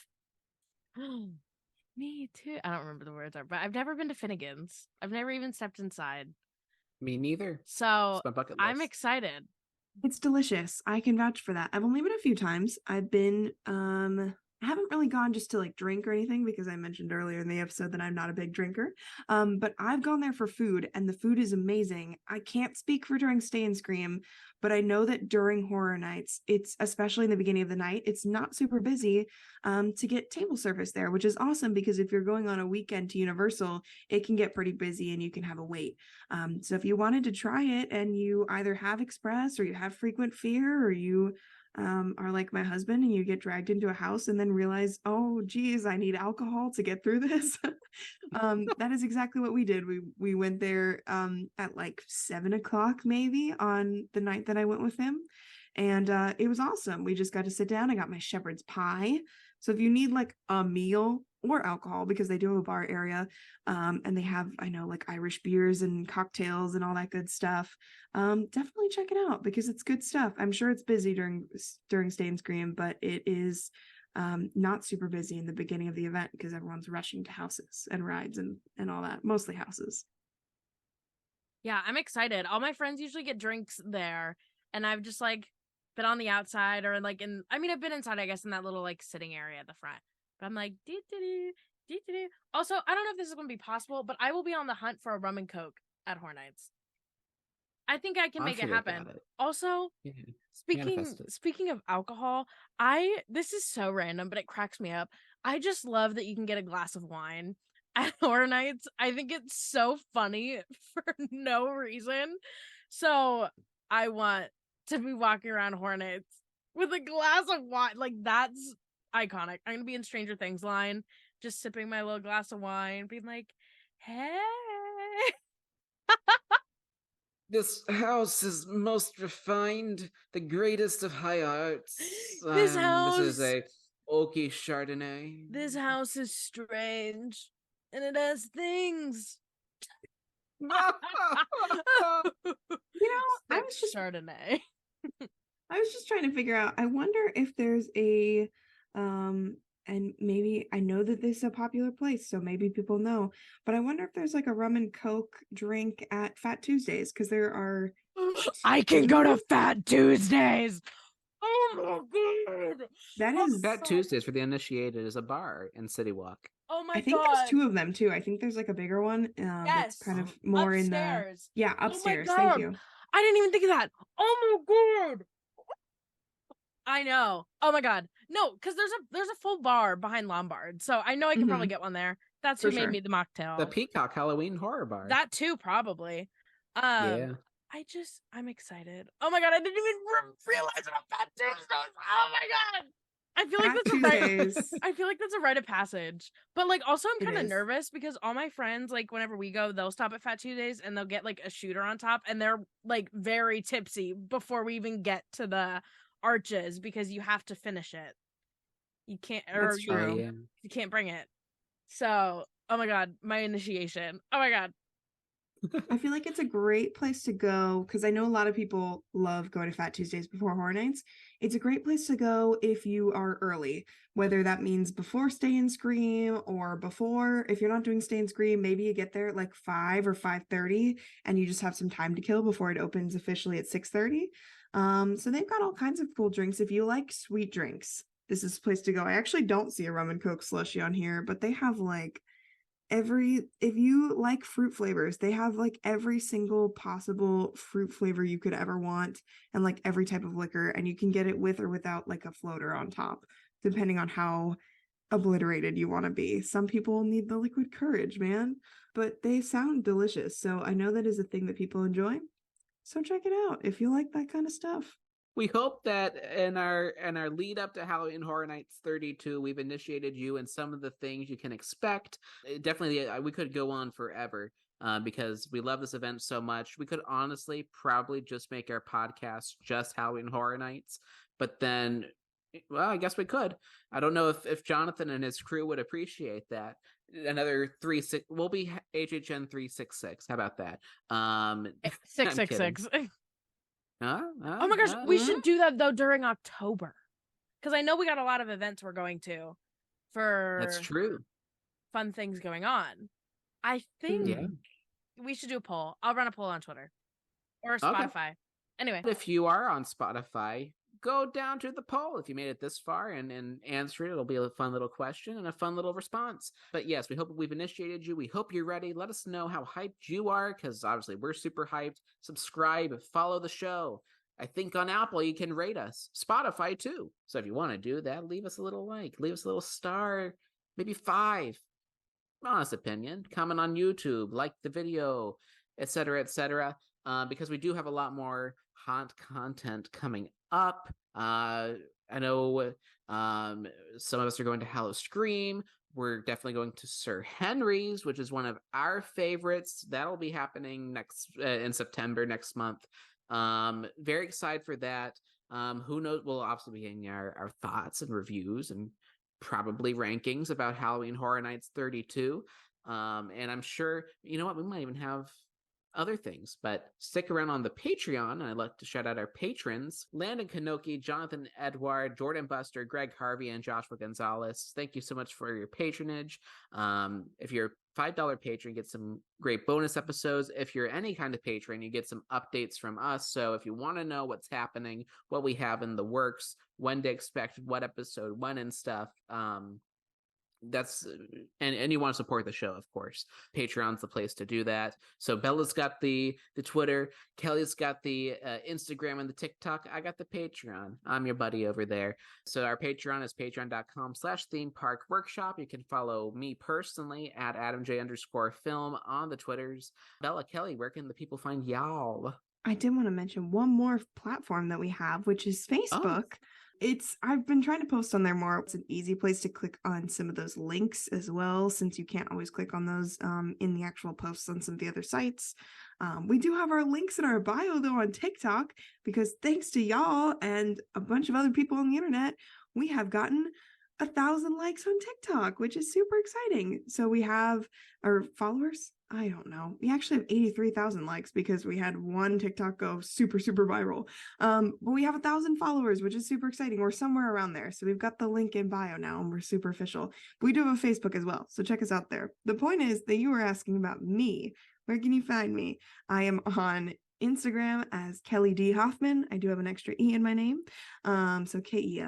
S3: me too. I don't remember the words are, but I've never been to Finnegan's. I've never even stepped inside.
S1: Me neither.
S3: So
S1: It's my bucket
S3: I'm
S1: list.
S3: excited.
S2: It's delicious. I can vouch for that. I've only been a few times. I've been I haven't really gone just to like drink or anything because I mentioned earlier in the episode that I'm not a big drinker. But I've gone there for food and the food is amazing. I can't speak for during Stay and Scream, but I know that during horror nights, it's especially in the beginning of the night, it's not super busy to get table service there, which is awesome because if you're going on a weekend to Universal, it can get pretty busy and you can have a wait. So if you wanted to try it and you either have Express or you have frequent fear or you are like my husband and you get dragged into a house and then realize, oh geez, I need alcohol to get through this. That is exactly what we did. We went there at like 7:00 maybe on the night that I went with him, and it was awesome. We just got to sit down. I got my shepherd's pie. So if you need like a meal or alcohol, because they do have a bar area, and they have, I know, like Irish beers and cocktails and all that good stuff, definitely check it out because it's good stuff. I'm sure it's busy during Stay and Scream, but it is not super busy in the beginning of the event because everyone's rushing to houses and rides and all that, mostly houses.
S3: Yeah, I'm excited. All my friends usually get drinks there, and I've just like been on the outside or like I've been inside, I guess, in that little like sitting area at the front. But I'm like, Also, I don't know if this is going to be possible, but I will be on the hunt for a rum and coke at Horror Nights. I think I can make it happen. Also,
S1: Yeah.
S3: speaking of alcohol, this is so random, but it cracks me up. I just love that you can get a glass of wine at Horror Nights. I think it's so funny for no reason. So I want to be walking around Horror Nights with a glass of wine. Like, that's iconic. I'm gonna be in Stranger Things line, just sipping my little glass of wine, being like, hey.
S1: This house is most refined, the greatest of high arts.
S3: This house.
S1: This is a oaky Chardonnay.
S3: This house is strange, and it has things.
S2: I was just
S3: Chardonnay.
S2: I was just trying to figure out. I wonder if there's a and maybe I know that this is a popular place, so maybe people know, but I wonder if there's like a rum and coke drink at Fat Tuesdays because there are.
S3: I can go to Fat Tuesdays. Oh my god!
S2: That is
S1: Fat Tuesdays for the uninitiated is a bar in City Walk.
S3: Oh my god!
S2: I think there's two of them too. I think there's like a bigger one. That's kind of more
S3: upstairs.
S2: in the upstairs.
S3: Oh
S2: Thank you.
S3: I didn't even think of that. Oh my god! I know. Oh my god. No, because there's a full bar behind Lombard, so I know I can probably get one there. That's who made me the mocktail.
S1: The Peacock Halloween Horror Bar.
S3: That too, probably.
S1: Yeah.
S3: I'm excited. Oh my god, I didn't even realize about Fat Tuesdays. Oh my god. I feel like that's a rite of passage. But like also I'm kind of nervous because all my friends, like whenever we go, they'll stop at Fat Tuesdays and they'll get like a shooter on top and they're like very tipsy before we even get to the arches because you have to finish it. You can't you can't bring it. So, oh my god, my initiation. Oh my god.
S2: I feel like it's a great place to go because I know a lot of people love going to Fat Tuesdays before Horror Nights. It's a great place to go if you are early, whether that means before Stay and Scream or before. If you're not doing Stay and Scream, maybe you get there at like 5 or 5:30 and you just have some time to kill before it opens officially at 6:30. So they've got all kinds of cool drinks. If you like sweet drinks, this is the place to go. I actually don't see a rum and coke slushie on here, but they have like if you like fruit flavors, they have like every single possible fruit flavor you could ever want and like every type of liquor, and you can get it with or without like a floater on top, depending on how obliterated you want to be. Some people need the liquid courage, man, but they sound delicious. So I know that is a thing that people enjoy. So check it out if you like that kind of stuff.
S1: We hope that in our lead up to Halloween Horror Nights 32, we've initiated you in some of the things you can expect. Definitely, we could go on forever. because we love this event so much. We could honestly probably just make our podcast just Halloween Horror Nights, but then, well, I guess we could. I don't know if Jonathan and his crew would appreciate that. Another 36 will be HHN 366. How about that?
S3: 666.
S1: Oh
S3: my gosh, we should do that though during October, because I know we got a lot of events we're going to for
S1: That's true.
S3: Fun things going on. I think we should do a poll. I'll run a poll on Twitter or Spotify.
S1: Okay.
S3: Anyway,
S1: if you are on Spotify, go down to the poll. If you made it this far and answer it, it'll be a fun little question and a fun little response. But yes, we hope we've initiated you. We hope you're ready. Let us know how hyped you are, because obviously we're super hyped. Subscribe, follow the show. I think on Apple you can rate us. Spotify too. So if you want to do that, leave us a little like, leave us a little star, maybe 5. Honest opinion. Comment on YouTube, like the video, etc., etc. Because we do have a lot more haunt content coming up. I know some of us are going to Hallow Scream. We're definitely going to Sir Henry's, which is one of our favorites. That'll be happening in September next month. Very excited for that. Who knows? We'll obviously be getting our thoughts and reviews and probably rankings about Halloween Horror Nights 32. And I'm sure, you know what, we might even have other things, but stick around on the Patreon. And I'd like to shout out our patrons: Landon Kanoki, Jonathan Edward, Jordan Buster, Greg Harvey, and Joshua Gonzalez. Thank you so much for your patronage. If you're a $5 patron, you get some great bonus episodes. If you're any kind of patron, you get some updates from us. So if you want to know what's happening, what we have in the works, when to expect what episode when and stuff, that's and you want to support the show, of course, Patreon's the place to do that. So Bella's got the Twitter, Kelly's got the Instagram and the TikTok. I got the Patreon. I'm your buddy over there. So our Patreon is patreon.com/themeparkworkshop. You can follow me personally at AdamJ_film on the Twitters. Bella, Kelly, where can the people find y'all?
S2: I did want to mention one more platform that we have, which is Facebook. I've been trying to post on there more. It's an easy place to click on some of those links as well, since you can't always click on those in the actual posts on some of the other sites. We do have our links in our bio though on TikTok, because thanks to y'all and a bunch of other people on the internet, we have gotten 1,000 likes on TikTok, which is super exciting. So we have our followers. I don't know. We actually have 83,000 likes because we had one TikTok go super, super viral. But we have 1,000 followers, which is super exciting. We're somewhere around there. So we've got the link in bio now and we're super official. But we do have a Facebook as well. So check us out there. The point is that you were asking about me. Where can you find me? I am on Instagram as Kelly D. Hoffman. I do have an extra E in my name. So Kelley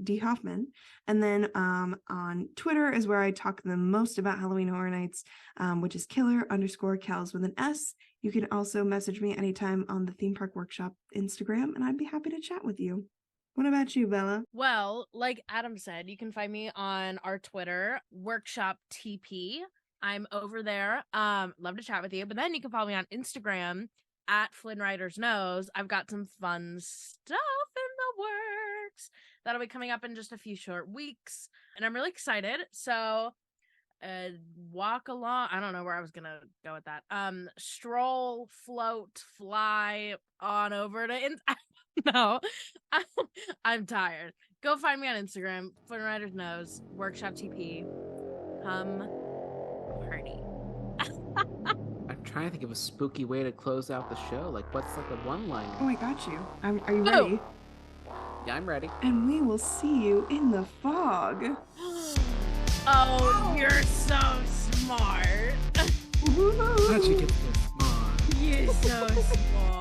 S2: D. Hoffman. And then on Twitter is where I talk the most about Halloween Horror Nights, which is killer_Kels with an S. You can also message me anytime on the Theme Park Workshop Instagram, and I'd be happy to chat with you. What about you, Bella?
S3: Well, like Adam said, you can find me on our Twitter, Workshop TP. I'm over there. Love to chat with you. But then you can follow me on Instagram at Flynn Rider's Nose. I've got some fun stuff in the works that'll be coming up in just a few short weeks, and I'm really excited. So walk along. I don't know where I was gonna go with that. Stroll, float, fly on over to no, I'm tired. Go find me on Instagram, Flynn Rider's Nose, Workshop TP. Come party.
S1: I'm trying to think of a spooky way to close out the show. Like, what's like a one-liner?
S2: Oh, I got you. Are you ready?
S1: Yeah, I'm ready.
S2: And we will see you in the fog.
S3: Oh, you're so smart.
S1: How'd you get so smart?
S3: You're so smart.